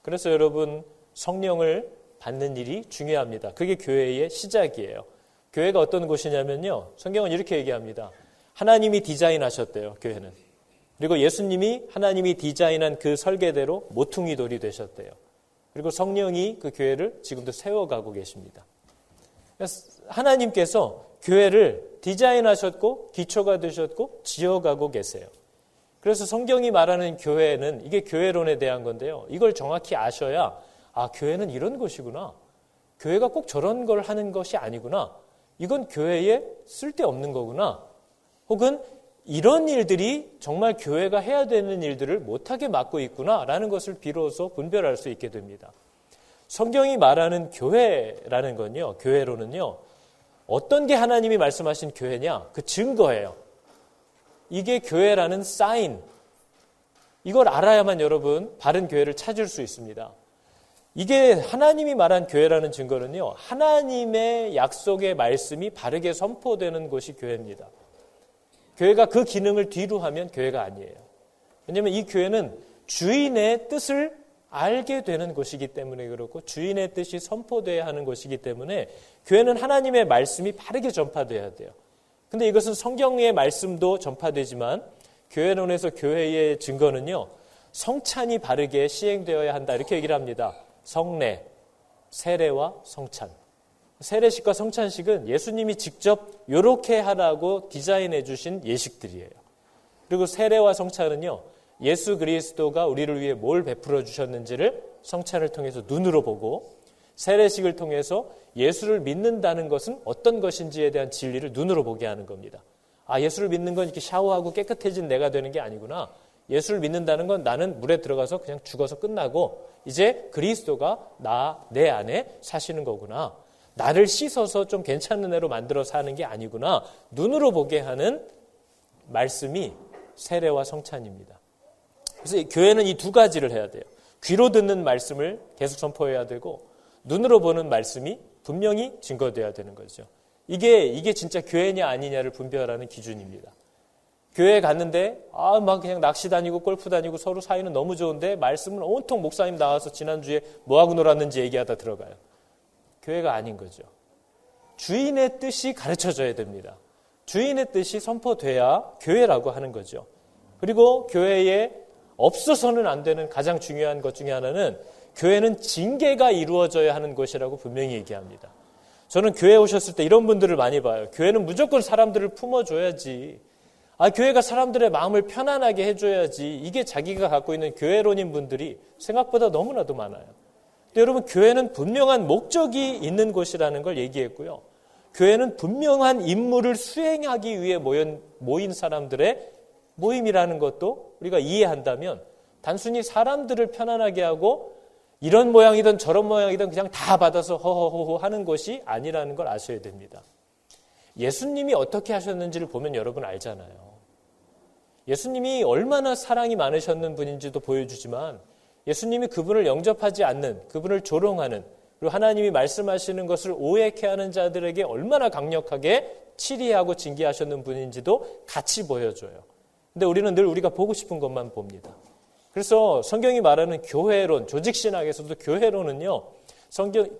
그래서 여러분 성령을 받는 일이 중요합니다. 그게 교회의 시작이에요. 교회가 어떤 곳이냐면요. 성경은 이렇게 얘기합니다. 하나님이 디자인하셨대요. 교회는. 그리고 예수님이 하나님이 디자인한 그 설계대로 모퉁이 돌이 되셨대요. 그리고 성령이 그 교회를 지금도 세워가고 계십니다. 하나님께서 교회를 디자인하셨고 기초가 되셨고 지어가고 계세요. 그래서 성경이 말하는 교회는 이게 교회론에 대한 건데요. 이걸 정확히 아셔야 교회는 이런 곳이구나. 교회가 꼭 저런 걸 하는 것이 아니구나. 이건 교회에 쓸데없는 거구나. 혹은 이런 일들이 정말 교회가 해야 되는 일들을 못하게 막고 있구나라는 것을 비로소 분별할 수 있게 됩니다. 성경이 말하는 교회라는 건요. 교회로는요. 어떤 게 하나님이 말씀하신 교회냐? 그 증거예요. 이게 교회라는 사인. 이걸 알아야만 여러분 바른 교회를 찾을 수 있습니다. 이게 하나님이 말한 교회라는 증거는요. 하나님의 약속의 말씀이 바르게 선포되는 곳이 교회입니다. 교회가 그 기능을 뒤로 하면 교회가 아니에요. 왜냐하면 이 교회는 주인의 뜻을 알게 되는 곳이기 때문에 그렇고 주인의 뜻이 선포돼야 하는 곳이기 때문에 교회는 하나님의 말씀이 바르게 전파돼야 돼요. 근데 이것은 성경의 말씀도 전파되지만 교회론에서 교회의 증거는요. 성찬이 바르게 시행되어야 한다 이렇게 얘기를 합니다. 성례, 세례와 성찬. 세례식과 성찬식은 예수님이 직접 이렇게 하라고 디자인해 주신 예식들이에요. 그리고 세례와 성찬은요. 예수 그리스도가 우리를 위해 뭘 베풀어 주셨는지를 성찬을 통해서 눈으로 보고 세례식을 통해서 예수를 믿는다는 것은 어떤 것인지에 대한 진리를 눈으로 보게 하는 겁니다. 예수를 믿는 건 이렇게 샤워하고 깨끗해진 내가 되는 게 아니구나. 예수를 믿는다는 건 나는 물에 들어가서 그냥 죽어서 끝나고 이제 그리스도가 내 안에 사시는 거구나. 나를 씻어서 좀 괜찮은 애로 만들어 사는 게 아니구나. 눈으로 보게 하는 말씀이 세례와 성찬입니다. 그래서 교회는 이 두 가지를 해야 돼요. 귀로 듣는 말씀을 계속 선포해야 되고 눈으로 보는 말씀이 분명히 증거돼야 되는 거죠. 이게 진짜 교회냐 아니냐를 분별하는 기준입니다. 교회에 갔는데 막 그냥 낚시 다니고 골프 다니고 서로 사이는 너무 좋은데 말씀은 온통 목사님 나와서 지난주에 뭐하고 놀았는지 얘기하다 들어가요. 교회가 아닌 거죠. 주인의 뜻이 가르쳐져야 됩니다. 주인의 뜻이 선포돼야 교회라고 하는 거죠. 그리고 교회에 없어서는 안 되는 가장 중요한 것 중에 하나는 교회는 징계가 이루어져야 하는 것이라고 분명히 얘기합니다. 저는 교회에 오셨을 때 이런 분들을 많이 봐요. 교회는 무조건 사람들을 품어줘야지. 교회가 사람들의 마음을 편안하게 해줘야지. 이게 자기가 갖고 있는 교회론인 분들이 생각보다 너무나도 많아요. 근데 여러분 교회는 분명한 목적이 있는 곳이라는 걸 얘기했고요. 교회는 분명한 임무를 수행하기 위해 모인 사람들의 모임이라는 것도 우리가 이해한다면 단순히 사람들을 편안하게 하고 이런 모양이든 저런 모양이든 그냥 다 받아서 허허허허 하는 것이 아니라는 걸 아셔야 됩니다. 예수님이 어떻게 하셨는지를 보면 여러분 알잖아요. 예수님이 얼마나 사랑이 많으셨는 분인지도 보여주지만 예수님이 그분을 영접하지 않는, 그분을 조롱하는, 그리고 하나님이 말씀하시는 것을 오해케 하는 자들에게 얼마나 강력하게 치리하고 징계하셨는 분인지도 같이 보여줘요. 근데 우리는 늘 우리가 보고 싶은 것만 봅니다. 그래서 성경이 말하는 교회론, 조직신학에서도 교회론은요,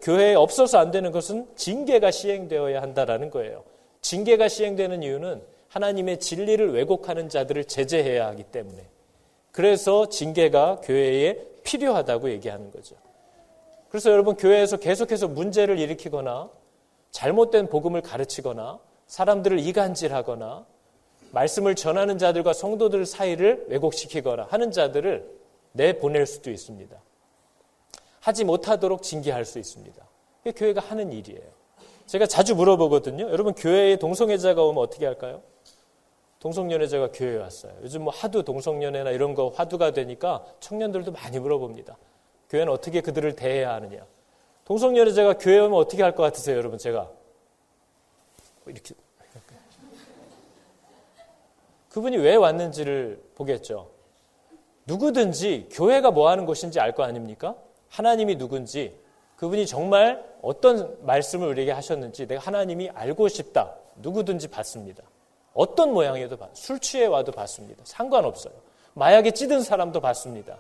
교회에 없어서 안 되는 것은 징계가 시행되어야 한다라는 거예요. 징계가 시행되는 이유는 하나님의 진리를 왜곡하는 자들을 제재해야 하기 때문에. 그래서 징계가 교회에 필요하다고 얘기하는 거죠. 그래서 여러분 교회에서 계속해서 문제를 일으키거나 잘못된 복음을 가르치거나 사람들을 이간질하거나 말씀을 전하는 자들과 성도들 사이를 왜곡시키거나 하는 자들을 내보낼 수도 있습니다. 하지 못하도록 징계할 수 있습니다. 그게 교회가 하는 일이에요. 제가 자주 물어보거든요. 여러분 교회에 동성애자가 오면 어떻게 할까요? 동성연애자가 교회에 왔어요. 요즘 뭐 하도 동성연애나 이런 거 화두가 되니까 청년들도 많이 물어봅니다. 교회는 어떻게 그들을 대해야 하느냐. 동성연애자가 교회에 오면 어떻게 할 것 같으세요, 여러분? 제가 이렇게 그분이 왜 왔는지를 보겠죠. 누구든지 교회가 뭐 하는 곳인지 알 거 아닙니까? 하나님이 누군지, 그분이 정말 어떤 말씀을 우리에게 하셨는지 내가 하나님이 알고 싶다. 누구든지 받습니다. 어떤 모양이어도 술 취해 와도 받습니다. 상관없어요. 마약에 찌든 사람도 받습니다.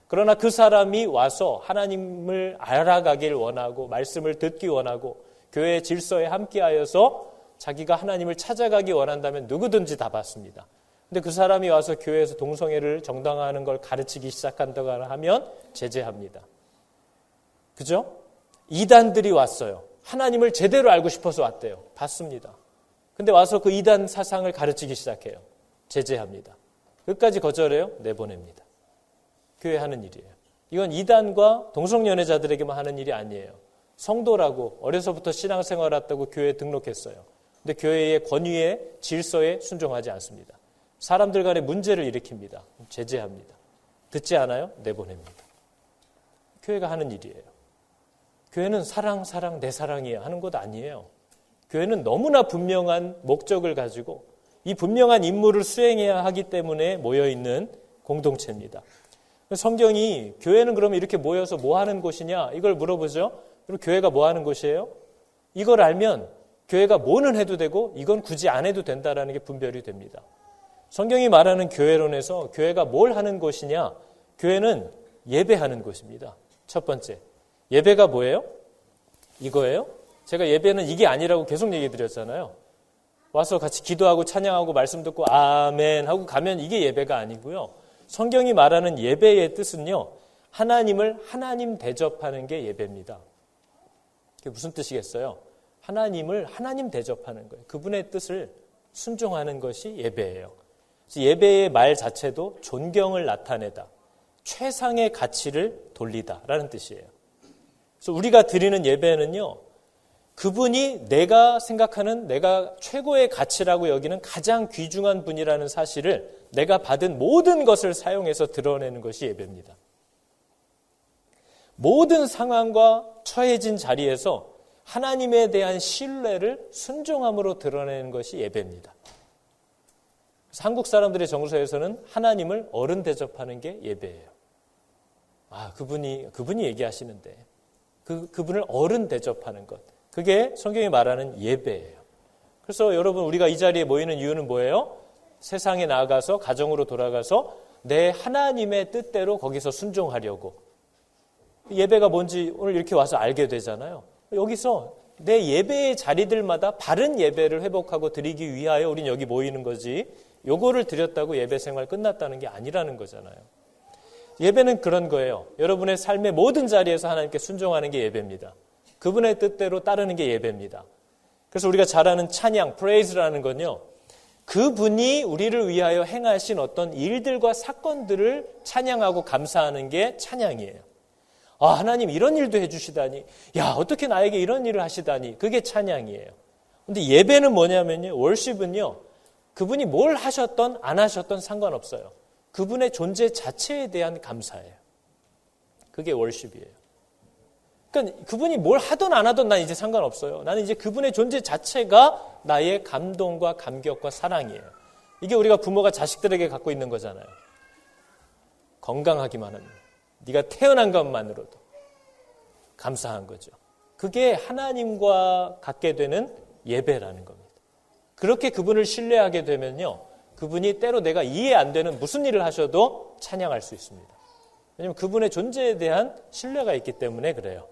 그러나 그 사람이 와서 하나님을 알아가길 원하고 말씀을 듣기 원하고 교회의 질서에 함께하여서 자기가 하나님을 찾아가기 원한다면 누구든지 다 받습니다. 근데 그 사람이 와서 교회에서 동성애를 정당화하는 걸 가르치기 시작한다거나 하면 제재합니다. 그죠? 이단들이 왔어요. 하나님을 제대로 알고 싶어서 왔대요. 받습니다. 근데 와서 그 이단 사상을 가르치기 시작해요. 제재합니다. 끝까지 거절해요? 내보냅니다. 교회 하는 일이에요. 이건 이단과 동성연애자들에게만 하는 일이 아니에요. 성도라고 어려서부터 신앙생활을 했다고 교회에 등록했어요. 근데 교회의 권위에 질서에 순종하지 않습니다. 사람들 간에 문제를 일으킵니다. 제재합니다. 듣지 않아요? 내보냅니다. 교회가 하는 일이에요. 교회는 사랑, 사랑, 내 사랑이야 하는 것 아니에요. 교회는 너무나 분명한 목적을 가지고 이 분명한 임무를 수행해야 하기 때문에 모여있는 공동체입니다. 성경이 교회는 그러면 이렇게 모여서 뭐 하는 곳이냐 이걸 물어보죠. 그럼 교회가 뭐 하는 곳이에요? 이걸 알면 교회가 뭐는 해도 되고 이건 굳이 안 해도 된다라는 게 분별이 됩니다. 성경이 말하는 교회론에서 교회가 뭘 하는 곳이냐? 교회는 예배하는 곳입니다. 첫 번째, 예배가 뭐예요? 이거예요? 제가 예배는 이게 아니라고 계속 얘기 드렸잖아요. 와서 같이 기도하고 찬양하고 말씀 듣고 아멘 하고 가면 이게 예배가 아니고요. 성경이 말하는 예배의 뜻은요, 하나님을 하나님 대접하는 게 예배입니다. 그게 무슨 뜻이겠어요? 하나님을 하나님 대접하는 거예요. 그분의 뜻을 순종하는 것이 예배예요. 예배의 말 자체도 존경을 나타내다, 최상의 가치를 돌리다라는 뜻이에요. 그래서 우리가 드리는 예배는요, 그분이 내가 생각하는 내가 최고의 가치라고 여기는 가장 귀중한 분이라는 사실을 내가 받은 모든 것을 사용해서 드러내는 것이 예배입니다. 모든 상황과 처해진 자리에서 하나님에 대한 신뢰를 순종함으로 드러내는 것이 예배입니다. 한국 사람들의 정서에서는 하나님을 어른 대접하는 게 예배예요. 아, 그분이 얘기하시는데 그분을 어른 대접하는 것, 그게 성경이 말하는 예배예요. 그래서 여러분, 우리가 이 자리에 모이는 이유는 뭐예요? 세상에 나아가서 가정으로 돌아가서 내 하나님의 뜻대로 거기서 순종하려고. 예배가 뭔지 오늘 이렇게 와서 알게 되잖아요. 여기서 내 예배의 자리들마다 바른 예배를 회복하고 드리기 위하여 우린 여기 모이는 거지, 요거를 드렸다고 예배 생활 끝났다는 게 아니라는 거잖아요. 예배는 그런 거예요. 여러분의 삶의 모든 자리에서 하나님께 순종하는 게 예배입니다. 그분의 뜻대로 따르는 게 예배입니다. 그래서 우리가 잘 아는 찬양, 프레이즈라는 건요, 그분이 우리를 위하여 행하신 어떤 일들과 사건들을 찬양하고 감사하는 게 찬양이에요. 아, 하나님 이런 일도 해주시다니, 야, 어떻게 나에게 이런 일을 하시다니, 그게 찬양이에요. 근데 예배는 뭐냐면요, 월십은요, 그분이 뭘 하셨던 안 하셨던 상관없어요. 그분의 존재 자체에 대한 감사예요. 그게 월십이에요. 그러니까 그분이 뭘 하든 안 하든 난 이제 상관없어요. 나는 이제 그분의 존재 자체가 나의 감동과 감격과 사랑이에요. 이게 우리가 부모가 자식들에게 갖고 있는 거잖아요. 건강하기만 하면, 네가 태어난 것만으로도 감사한 거죠. 그게 하나님과 갖게 되는 예배라는 겁니다. 그렇게 그분을 신뢰하게 되면요, 그분이 때로 내가 이해 안 되는 무슨 일을 하셔도 찬양할 수 있습니다. 왜냐하면 그분의 존재에 대한 신뢰가 있기 때문에 그래요.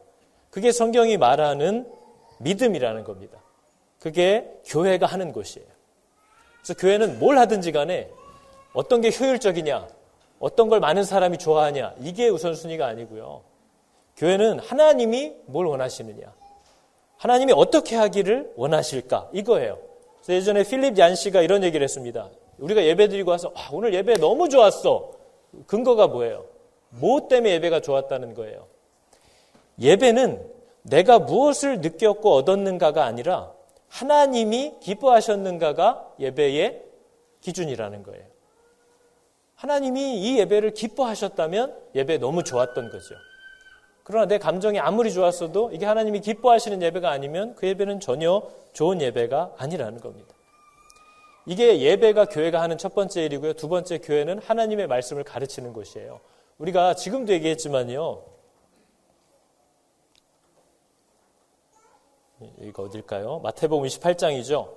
그게 성경이 말하는 믿음이라는 겁니다. 그게 교회가 하는 곳이에요. 그래서 교회는 뭘 하든지 간에 어떤 게 효율적이냐, 어떤 걸 많은 사람이 좋아하냐, 이게 우선순위가 아니고요. 교회는 하나님이 뭘 원하시느냐, 하나님이 어떻게 하기를 원하실까, 이거예요. 그래서 예전에 필립 얀 씨가 이런 얘기를 했습니다. 우리가 예배 드리고 와서 오늘 예배 너무 좋았어. 근거가 뭐예요? 뭐 때문에 예배가 좋았다는 거예요? 예배는 내가 무엇을 느꼈고 얻었는가가 아니라 하나님이 기뻐하셨는가가 예배의 기준이라는 거예요. 하나님이 이 예배를 기뻐하셨다면 예배 너무 좋았던 거죠. 그러나 내 감정이 아무리 좋았어도 이게 하나님이 기뻐하시는 예배가 아니면 그 예배는 전혀 좋은 예배가 아니라는 겁니다. 이게 예배가 교회가 하는 첫 번째 일이고요. 두 번째, 교회는 하나님의 말씀을 가르치는 곳이에요. 우리가 지금도 얘기했지만요. 이거 어딜까요? 마태복음 28장이죠.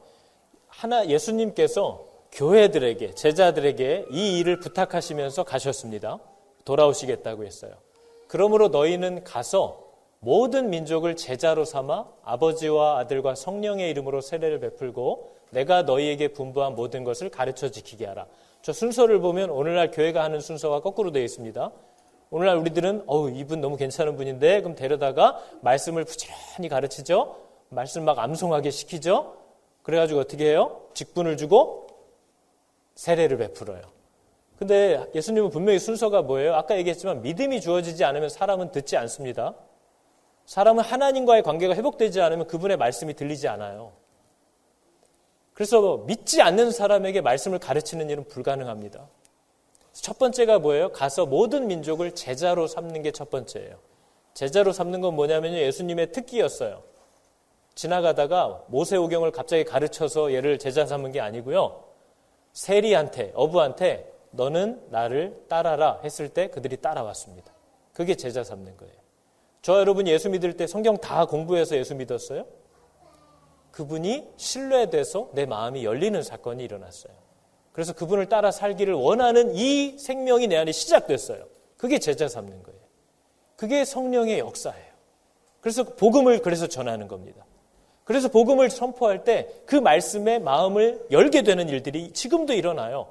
예수님께서 교회들에게, 제자들에게 이 일을 부탁하시면서 가셨습니다. 돌아오시겠다고 했어요. 그러므로 너희는 가서 모든 민족을 제자로 삼아 아버지와 아들과 성령의 이름으로 세례를 베풀고 내가 너희에게 분부한 모든 것을 가르쳐 지키게 하라. 저 순서를 보면 오늘날 교회가 하는 순서가 거꾸로 되어 있습니다. 오늘날 우리들은 이분 너무 괜찮은 분인데 그럼 데려다가 말씀을 부지런히 가르치죠. 말씀 막 암송하게 시키죠. 그래가지고 어떻게 해요? 직분을 주고 세례를 베풀어요. 근데 예수님은 분명히 순서가 뭐예요? 아까 얘기했지만 믿음이 주어지지 않으면 사람은 듣지 않습니다. 사람은 하나님과의 관계가 회복되지 않으면 그분의 말씀이 들리지 않아요. 그래서 믿지 않는 사람에게 말씀을 가르치는 일은 불가능합니다. 첫 번째가 뭐예요? 가서 모든 민족을 제자로 삼는 게 첫 번째예요. 제자로 삼는 건 뭐냐면요. 예수님의 특기였어요. 지나가다가 모세오경을 갑자기 가르쳐서 얘를 제자 삼은 게 아니고요. 세리한테, 어부한테 너는 나를 따라라 했을 때 그들이 따라왔습니다. 그게 제자 삼는 거예요. 저 여러분이 예수 믿을 때 성경 다 공부해서 예수 믿었어요? 그분이 신뢰돼서 내 마음이 열리는 사건이 일어났어요. 그래서 그분을 따라 살기를 원하는 이 생명이 내 안에 시작됐어요. 그게 제자 삼는 거예요. 그게 성령의 역사예요. 그래서 복음을 그래서 전하는 겁니다. 그래서 복음을 선포할 때 그 말씀에 마음을 열게 되는 일들이 지금도 일어나요.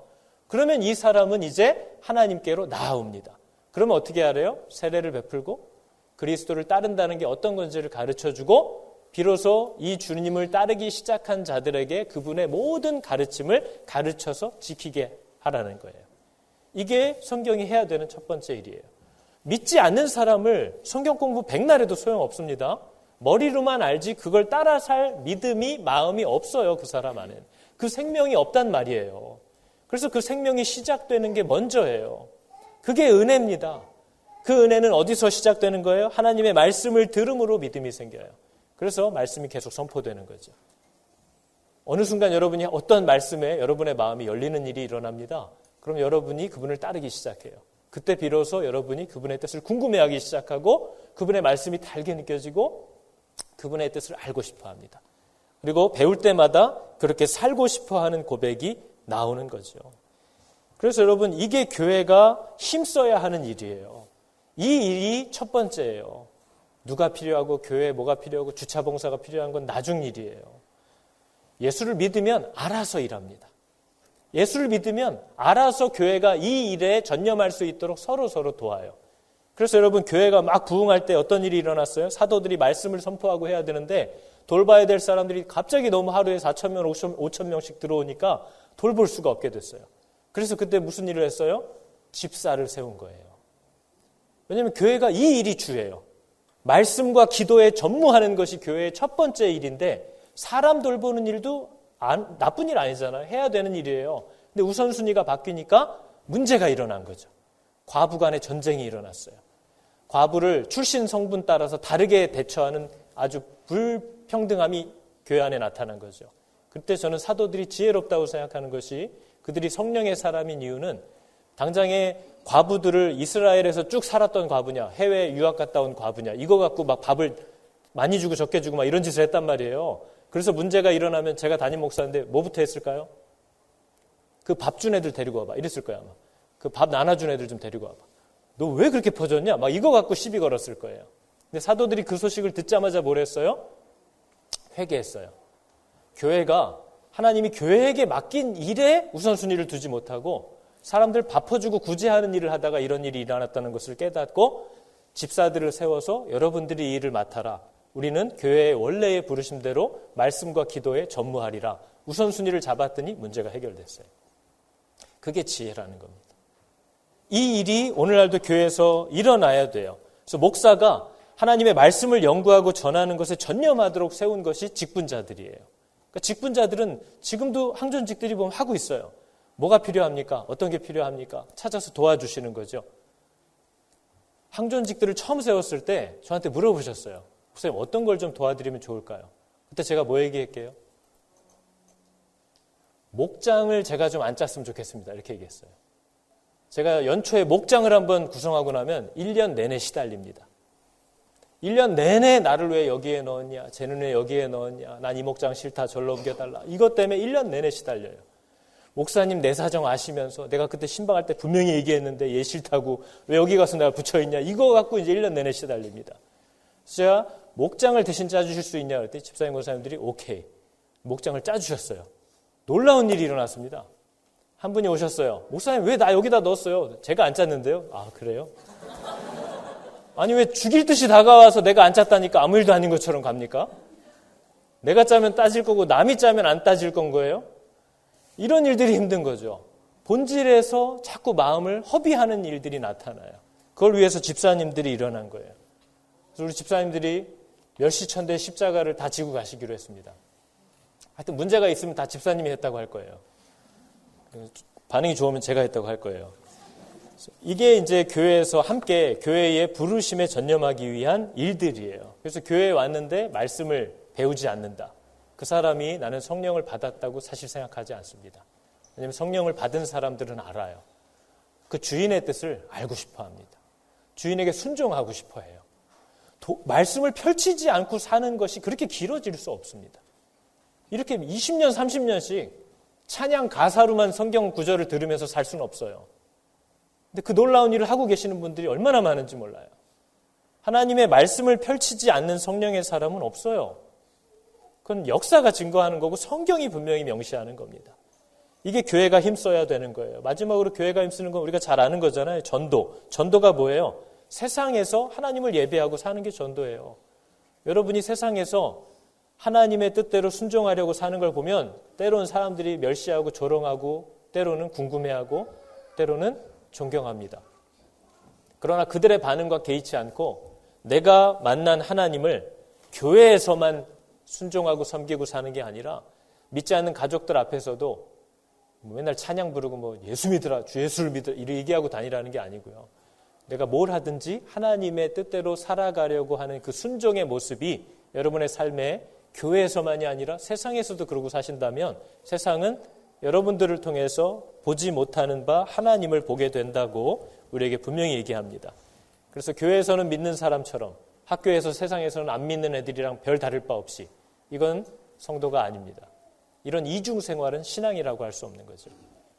그러면 이 사람은 이제 하나님께로 나아옵니다. 그러면 어떻게 하래요? 세례를 베풀고 그리스도를 따른다는 게 어떤 건지를 가르쳐주고 비로소 이 주님을 따르기 시작한 자들에게 그분의 모든 가르침을 가르쳐서 지키게 하라는 거예요. 이게 성경이 해야 되는 첫 번째 일이에요. 믿지 않는 사람을 성경 공부 백날 해도 소용없습니다. 머리로만 알지 그걸 따라 살 믿음이, 마음이 없어요. 그 사람 안에는. 그 생명이 없단 말이에요. 그래서 그 생명이 시작되는 게 먼저예요. 그게 은혜입니다. 그 은혜는 어디서 시작되는 거예요? 하나님의 말씀을 들음으로 믿음이 생겨요. 그래서 말씀이 계속 선포되는 거죠. 어느 순간 여러분이 어떤 말씀에 여러분의 마음이 열리는 일이 일어납니다. 그럼 여러분이 그분을 따르기 시작해요. 그때 비로소 여러분이 그분의 뜻을 궁금해하기 시작하고 그분의 말씀이 달게 느껴지고 그분의 뜻을 알고 싶어 합니다. 그리고 배울 때마다 그렇게 살고 싶어 하는 고백이 나오는 거죠. 그래서 여러분 이게 교회가 힘써야 하는 일이에요. 이 일이 첫 번째예요. 누가 필요하고 교회에 뭐가 필요하고 주차 봉사가 필요한 건 나중 일이에요. 예수를 믿으면 알아서 일합니다. 예수를 믿으면 알아서 교회가 이 일에 전념할 수 있도록 서로 도와요. 그래서 여러분 교회가 막 부흥할 때 어떤 일이 일어났어요? 사도들이 말씀을 선포하고 해야 되는데 돌봐야 될 사람들이 갑자기 너무 하루에 4,000명, 5,000명씩 들어오니까 돌볼 수가 없게 됐어요. 그래서 그때 무슨 일을 했어요? 집사를 세운 거예요. 왜냐하면 교회가 이 일이 주예요. 말씀과 기도에 전무하는 것이 교회의 첫 번째 일인데 사람 돌보는 일도 나쁜 일 아니잖아요. 해야 되는 일이에요. 근데 우선순위가 바뀌니까 문제가 일어난 거죠. 과부 간의 전쟁이 일어났어요. 과부를 출신 성분 따라서 다르게 대처하는 아주 불평등함이 교회 안에 나타난 거죠. 그때 저는 사도들이 지혜롭다고 생각하는 것이 그들이 성령의 사람인 이유는 당장에 과부들을 이스라엘에서 쭉 살았던 과부냐, 해외 유학 갔다 온 과부냐, 이거 갖고 막 밥을 많이 주고 적게 주고 막 이런 짓을 했단 말이에요. 그래서 문제가 일어나면 제가 담임 목사인데 뭐부터 했을까요? 그 밥 준 애들 데리고 와봐. 이랬을 거야 아마. 그 밥 나눠준 애들 좀 데리고 와봐. 너 왜 그렇게 퍼졌냐? 막 이거 갖고 시비 걸었을 거예요. 근데 사도들이 그 소식을 듣자마자 뭘 했어요? 회개했어요. 교회가 하나님이 교회에게 맡긴 일에 우선순위를 두지 못하고 사람들 밥 퍼주고 구제하는 일을 하다가 이런 일이 일어났다는 것을 깨닫고 집사들을 세워서 여러분들이 이 일을 맡아라. 우리는 교회의 원래의 부르심대로 말씀과 기도에 전무하리라. 우선순위를 잡았더니 문제가 해결됐어요. 그게 지혜라는 겁니다. 이 일이 오늘날도 교회에서 일어나야 돼요. 그래서 목사가 하나님의 말씀을 연구하고 전하는 것에 전념하도록 세운 것이 직분자들이에요. 그러니까 직분자들은 지금도 항존직들이 보면 하고 있어요. 뭐가 필요합니까? 어떤 게 필요합니까? 찾아서 도와주시는 거죠. 항존직들을 처음 세웠을 때 저한테 물어보셨어요. 목사님, 어떤 걸 좀 도와드리면 좋을까요? 그때 제가 뭐 얘기할게요? 목장을 제가 좀 안 짰으면 좋겠습니다. 이렇게 얘기했어요. 제가 연초에 목장을 한번 구성하고 나면 1년 내내 시달립니다. 1년 내내 나를 왜 여기에 넣었냐, 쟤는 왜 여기에 넣었냐, 난 이 목장 싫다, 절로 옮겨달라. 이것 때문에 1년 내내 시달려요. 목사님 내 사정 아시면서 내가 그때 신방할 때 분명히 얘기했는데 얘 싫다고 왜 여기 가서 내가 붙여있냐, 이거 갖고 이제 1년 내내 시달립니다. 그래서 제가 목장을 대신 짜주실 수 있냐 그랬더니 집사님 권사님들이 오케이, 목장을 짜주셨어요. 놀라운 일이 일어났습니다. 한 분이 오셨어요. 목사님 왜 나 여기다 넣었어요? 제가 안 짰는데요. 아, 그래요? 아니 왜 죽일 듯이 다가와서 내가 안 짰다니까 아무 일도 아닌 것처럼 갑니까? 내가 짜면 따질 거고 남이 짜면 안 따질 건 거예요? 이런 일들이 힘든 거죠. 본질에서 자꾸 마음을 허비하는 일들이 나타나요. 그걸 위해서 집사님들이 일어난 거예요. 그래서 우리 집사님들이 멸시천대 십자가를 다 지고 가시기로 했습니다. 하여튼 문제가 있으면 다 집사님이 했다고 할 거예요. 반응이 좋으면 제가 했다고 할 거예요. 이게 이제 교회에서 함께 교회의 부르심에 전념하기 위한 일들이에요. 그래서 교회에 왔는데 말씀을 배우지 않는다. 그 사람이 나는 성령을 받았다고 사실 생각하지 않습니다. 왜냐하면 성령을 받은 사람들은 알아요. 그 주인의 뜻을 알고 싶어 합니다. 주인에게 순종하고 싶어 해요. 말씀을 펼치지 않고 사는 것이 그렇게 길어질 수 없습니다. 이렇게 20년, 30년씩 찬양 가사로만 성경 구절을 들으면서 살 수는 없어요. 근데 그 놀라운 일을 하고 계시는 분들이 얼마나 많은지 몰라요. 하나님의 말씀을 펼치지 않는 성령의 사람은 없어요. 그건 역사가 증거하는 거고 성경이 분명히 명시하는 겁니다. 이게 교회가 힘써야 되는 거예요. 마지막으로 교회가 힘쓰는 건 우리가 잘 아는 거잖아요. 전도. 전도가 뭐예요? 세상에서 하나님을 예배하고 사는 게 전도예요. 여러분이 세상에서 하나님의 뜻대로 순종하려고 사는 걸 보면 때로는 사람들이 멸시하고 조롱하고 때로는 궁금해하고 때로는 존경합니다. 그러나 그들의 반응과 개의치 않고 내가 만난 하나님을 교회에서만 순종하고 섬기고 사는 게 아니라 믿지 않는 가족들 앞에서도 맨날 찬양 부르고 예수 믿으라, 주 예수를 믿으라 이렇게 얘기하고 다니라는 게 아니고요. 내가 뭘 하든지 하나님의 뜻대로 살아가려고 하는 그 순종의 모습이 여러분의 삶에 교회에서만이 아니라 세상에서도 그러고 사신다면 세상은 여러분들을 통해서 보지 못하는 바 하나님을 보게 된다고 우리에게 분명히 얘기합니다. 그래서 교회에서는 믿는 사람처럼 학교에서 세상에서는 안 믿는 애들이랑 별 다를 바 없이 이건 성도가 아닙니다. 이런 이중 생활은 신앙이라고 할 수 없는 거죠.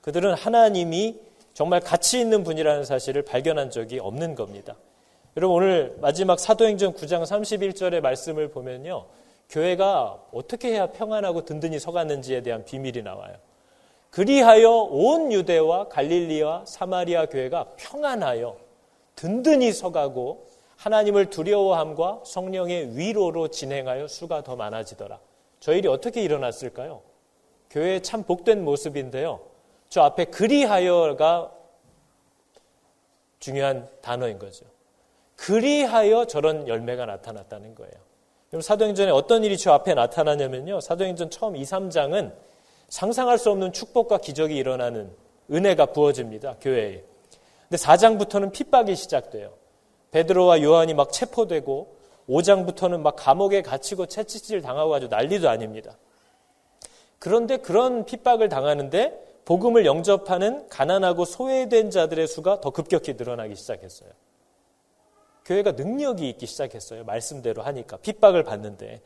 그들은 하나님이 정말 가치 있는 분이라는 사실을 발견한 적이 없는 겁니다. 여러분 오늘 마지막 사도행전 9장 31절의 말씀을 보면요. 교회가 어떻게 해야 평안하고 든든히 서갔는지에 대한 비밀이 나와요. 그리하여 온 유대와 갈릴리와 사마리아 교회가 평안하여 든든히 서가고 하나님을 두려워함과 성령의 위로로 진행하여 수가 더 많아지더라. 저 일이 어떻게 일어났을까요? 교회의 참 복된 모습인데요. 저 앞에 그리하여가 중요한 단어인 거죠. 그리하여 저런 열매가 나타났다는 거예요. 그럼 사도행전에 어떤 일이 저 앞에 나타나냐면요. 사도행전 처음 2, 3장은 상상할 수 없는 축복과 기적이 일어나는 은혜가 부어집니다. 교회에. 근데 4장부터는 핍박이 시작돼요. 베드로와 요한이 막 체포되고 5장부터는 막 감옥에 갇히고 채찍질 당하고 아주 난리도 아닙니다. 그런데 그런 핍박을 당하는데 복음을 영접하는 가난하고 소외된 자들의 수가 더 급격히 늘어나기 시작했어요. 교회가 능력이 있기 시작했어요. 말씀대로 하니까. 핍박을 받는데.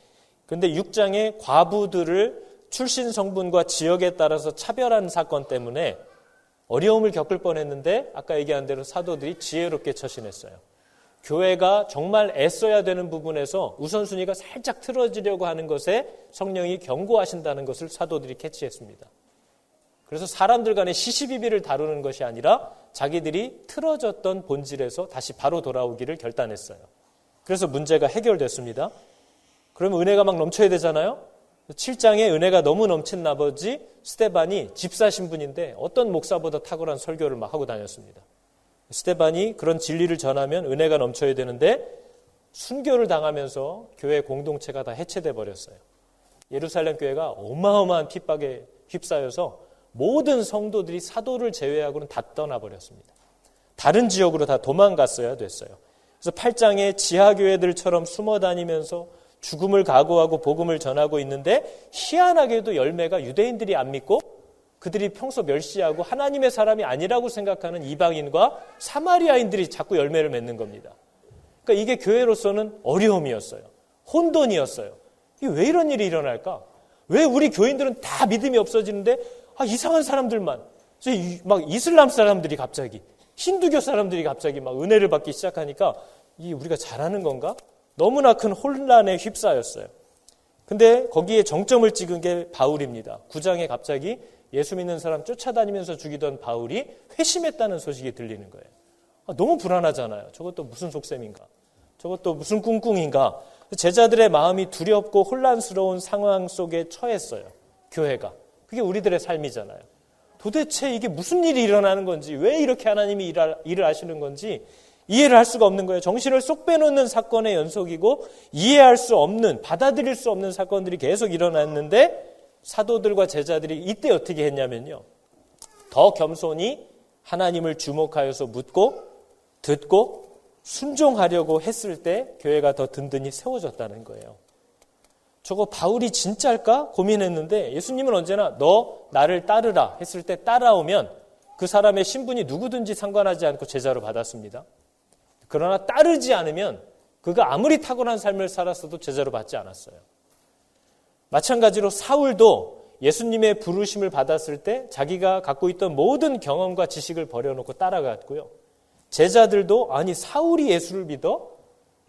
그런데 6장에 과부들을 출신 성분과 지역에 따라서 차별하는 사건 때문에 어려움을 겪을 뻔했는데 아까 얘기한 대로 사도들이 지혜롭게 처신했어요. 교회가 정말 애써야 되는 부분에서 우선순위가 살짝 틀어지려고 하는 것에 성령이 경고하신다는 것을 사도들이 캐치했습니다. 그래서 사람들 간의 시시비비를 다루는 것이 아니라 자기들이 틀어졌던 본질에서 다시 바로 돌아오기를 결단했어요. 그래서 문제가 해결됐습니다. 그러면 은혜가 막 넘쳐야 되잖아요. 7장에 은혜가 너무 넘친 나머지 스데반이 집사 신분인데 어떤 목사보다 탁월한 설교를 막 하고 다녔습니다. 스데반이 그런 진리를 전하면 은혜가 넘쳐야 되는데 순교를 당하면서 교회 공동체가 다 해체돼 버렸어요. 예루살렘 교회가 어마어마한 핍박에 휩싸여서 모든 성도들이 사도를 제외하고는 다 떠나버렸습니다. 다른 지역으로 다 도망갔어야 됐어요. 그래서 8장에 지하교회들처럼 숨어 다니면서 죽음을 각오하고 복음을 전하고 있는데 희한하게도 열매가 유대인들이 안 믿고 그들이 평소 멸시하고 하나님의 사람이 아니라고 생각하는 이방인과 사마리아인들이 자꾸 열매를 맺는 겁니다. 그러니까 이게 교회로서는 어려움이었어요. 혼돈이었어요. 이게 왜 이런 일이 일어날까? 왜 우리 교인들은 다 믿음이 없어지는데 이상한 사람들만, 막 이슬람 사람들이 갑자기, 힌두교 사람들이 갑자기 막 은혜를 받기 시작하니까 이게 우리가 잘하는 건가? 너무나 큰 혼란에 휩싸였어요. 근데 거기에 정점을 찍은 게 바울입니다. 9장에 갑자기 예수 믿는 사람 쫓아다니면서 죽이던 바울이 회심했다는 소식이 들리는 거예요. 너무 불안하잖아요. 저것도 무슨 속셈인가? 저것도 무슨 꿍꿍인가? 제자들의 마음이 두렵고 혼란스러운 상황 속에 처했어요. 교회가. 그게 우리들의 삶이잖아요. 도대체 이게 무슨 일이 일어나는 건지, 왜 이렇게 하나님이 일을 하시는 건지 이해를 할 수가 없는 거예요. 정신을 쏙 빼놓는 사건의 연속이고 이해할 수 없는, 받아들일 수 없는 사건들이 계속 일어났는데 사도들과 제자들이 이때 어떻게 했냐면요. 더 겸손히 하나님을 주목하여서 묻고 듣고 순종하려고 했을 때 교회가 더 든든히 세워졌다는 거예요. 저거 바울이 진짜일까 고민했는데 예수님은 언제나 너 나를 따르라 했을 때 따라오면 그 사람의 신분이 누구든지 상관하지 않고 제자로 받았습니다. 그러나 따르지 않으면 그가 아무리 탁월한 삶을 살았어도 제자로 받지 않았어요. 마찬가지로 사울도 예수님의 부르심을 받았을 때 자기가 갖고 있던 모든 경험과 지식을 버려놓고 따라갔고요. 제자들도 아니 사울이 예수를 믿어?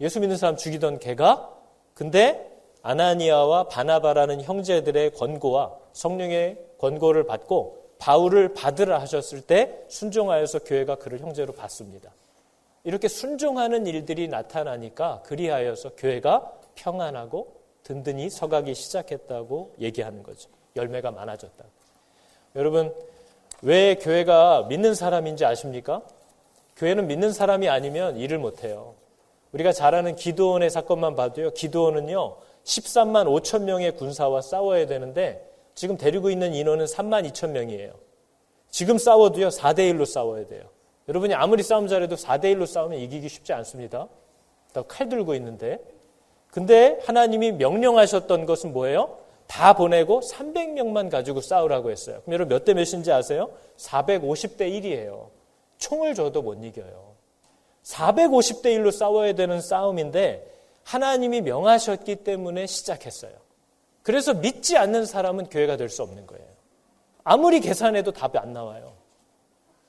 예수 믿는 사람 죽이던 걔가? 근데 아나니아와 바나바라는 형제들의 권고와 성령의 권고를 받고 바울을 받으라 하셨을 때 순종하여서 교회가 그를 형제로 받습니다. 이렇게 순종하는 일들이 나타나니까 그리하여서 교회가 평안하고 든든히 서가기 시작했다고 얘기하는 거죠. 열매가 많아졌다고. 여러분, 왜 교회가 믿는 사람인지 아십니까? 교회는 믿는 사람이 아니면 일을 못해요. 우리가 잘 아는 기드온의 사건만 봐도요. 기드온은요. 13만 5천 명의 군사와 싸워야 되는데 지금 데리고 있는 인원은 3만 2천 명이에요. 지금 싸워도요. 4대 1로 싸워야 돼요. 여러분이 아무리 싸움 잘해도 4대 1로 싸우면 이기기 쉽지 않습니다. 칼 들고 있는데. 근데 하나님이 명령하셨던 것은 뭐예요? 다 보내고 300명만 가지고 싸우라고 했어요. 그럼 여러분 몇 대 몇인지 아세요? 450대 1이에요. 총을 줘도 못 이겨요. 450대 1로 싸워야 되는 싸움인데 하나님이 명하셨기 때문에 시작했어요. 그래서 믿지 않는 사람은 교회가 될 수 없는 거예요. 아무리 계산해도 답이 안 나와요.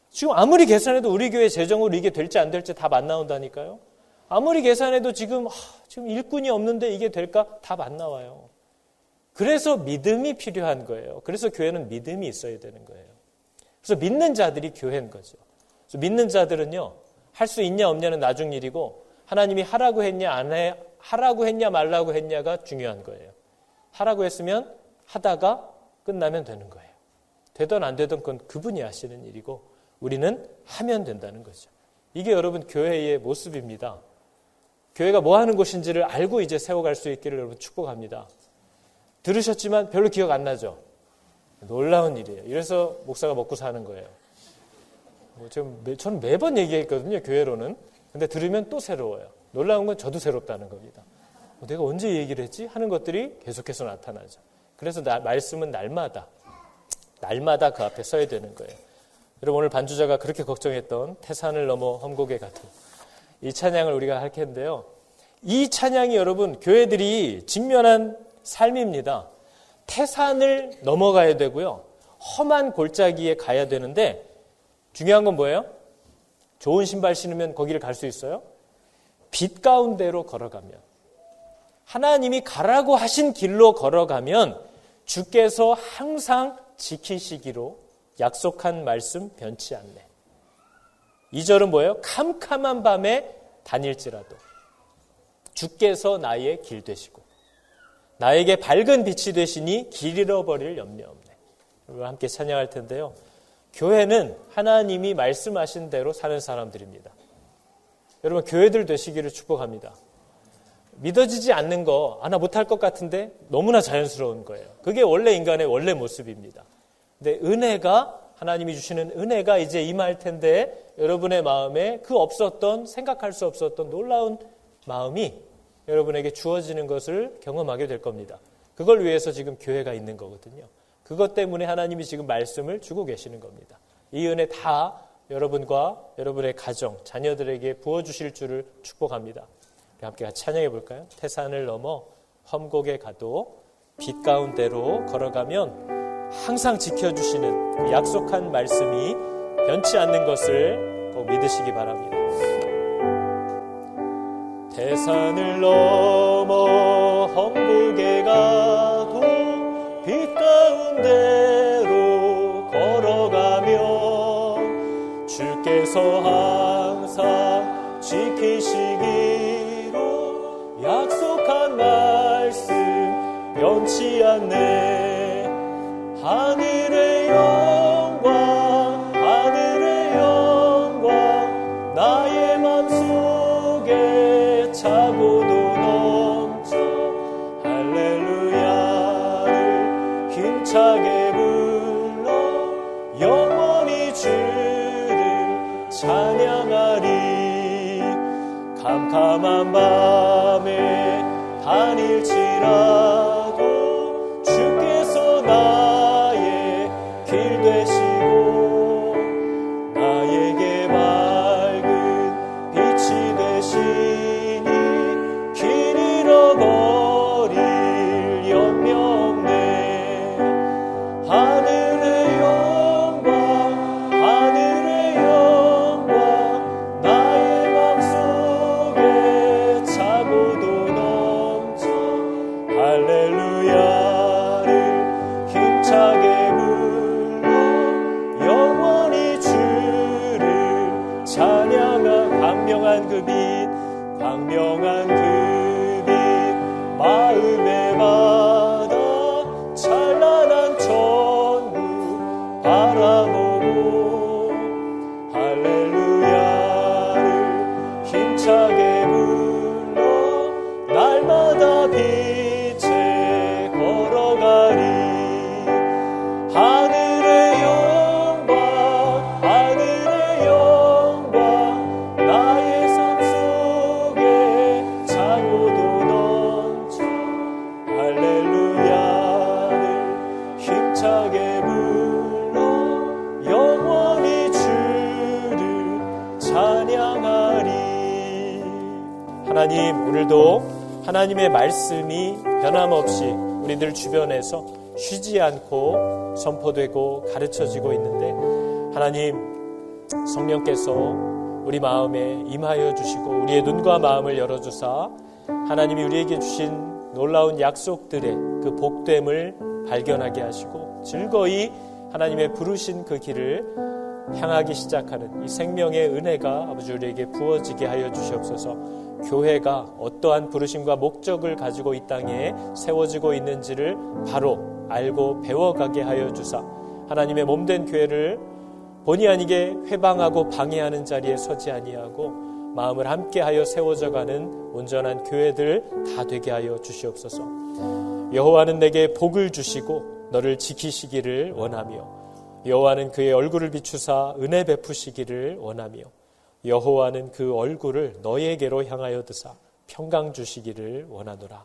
지금 아무리 계산해도 우리 교회 재정으로 이게 될지 안 될지 답 안 나온다니까요. 아무리 계산해도 지금 일꾼이 없는데 이게 될까? 답 안 나와요. 그래서 믿음이 필요한 거예요. 그래서 교회는 믿음이 있어야 되는 거예요. 그래서 믿는 자들이 교회인 거죠. 그래서 믿는 자들은요. 할 수 있냐 없냐는 나중 일이고 하나님이 하라고 했냐 안 해, 하라고 했냐 말라고 했냐가 중요한 거예요. 하라고 했으면 하다가 끝나면 되는 거예요. 되든 안 되든 그건 그분이 하시는 일이고 우리는 하면 된다는 거죠. 이게 여러분 교회의 모습입니다. 교회가 뭐 하는 곳인지를 알고 이제 세워갈 수 있기를 여러분 축복합니다. 들으셨지만 별로 기억 안 나죠? 놀라운 일이에요. 이래서 목사가 먹고 사는 거예요. 저는 매번 얘기했거든요. 교회로는. 근데 들으면 또 새로워요. 놀라운 건 저도 새롭다는 겁니다. 내가 언제 얘기를 했지? 하는 것들이 계속해서 나타나죠. 그래서 말씀은 날마다 그 앞에 서야 되는 거예요. 여러분 오늘 반주자가 그렇게 걱정했던 태산을 넘어 험곡에 같은 이 찬양을 우리가 할 텐데요. 이 찬양이 여러분 교회들이 직면한 삶입니다. 태산을 넘어가야 되고요. 험한 골짜기에 가야 되는데 중요한 건 뭐예요? 좋은 신발 신으면 거기를 갈 수 있어요? 빛 가운데로 걸어가면 하나님이 가라고 하신 길로 걸어가면 주께서 항상 지키시기로 약속한 말씀 변치 않네. 2절은 뭐예요? 캄캄한 밤에 다닐지라도 주께서 나의 길 되시고 나에게 밝은 빛이 되시니 길 잃어버릴 염려 없네. 여러분 함께 찬양할 텐데요. 교회는 하나님이 말씀하신 대로 사는 사람들입니다. 여러분 교회들 되시기를 축복합니다. 믿어지지 않는 거 나 못할 것 같은데 너무나 자연스러운 거예요. 그게 원래 인간의 원래 모습입니다. 근데 은혜가, 하나님이 주시는 은혜가 이제 임할 텐데 여러분의 마음에 그 없었던, 생각할 수 없었던 놀라운 마음이 여러분에게 주어지는 것을 경험하게 될 겁니다. 그걸 위해서 지금 교회가 있는 거거든요. 그것 때문에 하나님이 지금 말씀을 주고 계시는 겁니다. 이 은혜 다 여러분과 여러분의 가정, 자녀들에게 부어주실 줄을 축복합니다. 우리 함께 같이 찬양해 볼까요? 태산을 넘어 험곡에 가도 빛 가운데로 걸어가면 항상 지켜주시는 그 약속한 말씀이 변치 않는 것을 꼭 믿으시기 바랍니다. 태산을 넘어 험곡에 가도 빛 가운데로 걸어가면 주께서 항상 지키시기로 약속한 말씀 변치 않네. 하늘의 영광, 하늘의 영광, 나의 맘속에 차고도 넘쳐 할렐루야를 힘차게 불러 영원히 주를 찬양하리. 캄캄한 밤에 다닐지라도 주께서 나의 길 되시고 나에게 밝은 빛이 되시니 길 잃어버릴 염려 없네. 하늘의 영광, 하늘의 영광, 나의 맘속에 차고도 넘쳐 할렐루야를 힘차게 불러 영원히 주를 찬양한 광명한 그 빛, 광명한 그 빛 마음에 받아 찬란한 천국 바라보고 할렐루야를 힘차게 불러 날마다 빛에 걸어가리. 하늘의 영광, 하늘의 영광, 나의 삶 속에 차고도 넘쳐 할렐루야를 힘차게 불러 영원히 주를 찬양하리. 하나님, 오늘도 하나님의 말씀이 변함없이 우리들 주변에서 쉬지 않고 선포되고 가르쳐지고 있는데, 하나님 성령께서 우리 마음에 임하여 주시고 우리의 눈과 마음을 열어주사 하나님이 우리에게 주신 놀라운 약속들의 그 복됨을 발견하게 하시고 즐거이 하나님의 부르신 그 길을 향하기 시작하는 이 생명의 은혜가 아버지 우리에게 부어지게 하여 주시옵소서. 교회가 어떠한 부르심과 목적을 가지고 이 땅에 세워지고 있는지를 바로 알고 배워가게 하여 주사 하나님의 몸된 교회를 본의 아니게 회방하고 방해하는 자리에 서지 아니하고 마음을 함께하여 세워져가는 온전한 교회들 다 되게 하여 주시옵소서. 여호와는 내게 복을 주시고 너를 지키시기를 원하며 여호와는 그의 얼굴을 비추사 은혜 베푸시기를 원하며 여호와는 그 얼굴을 너에게로 향하여 드사 평강 주시기를 원하노라.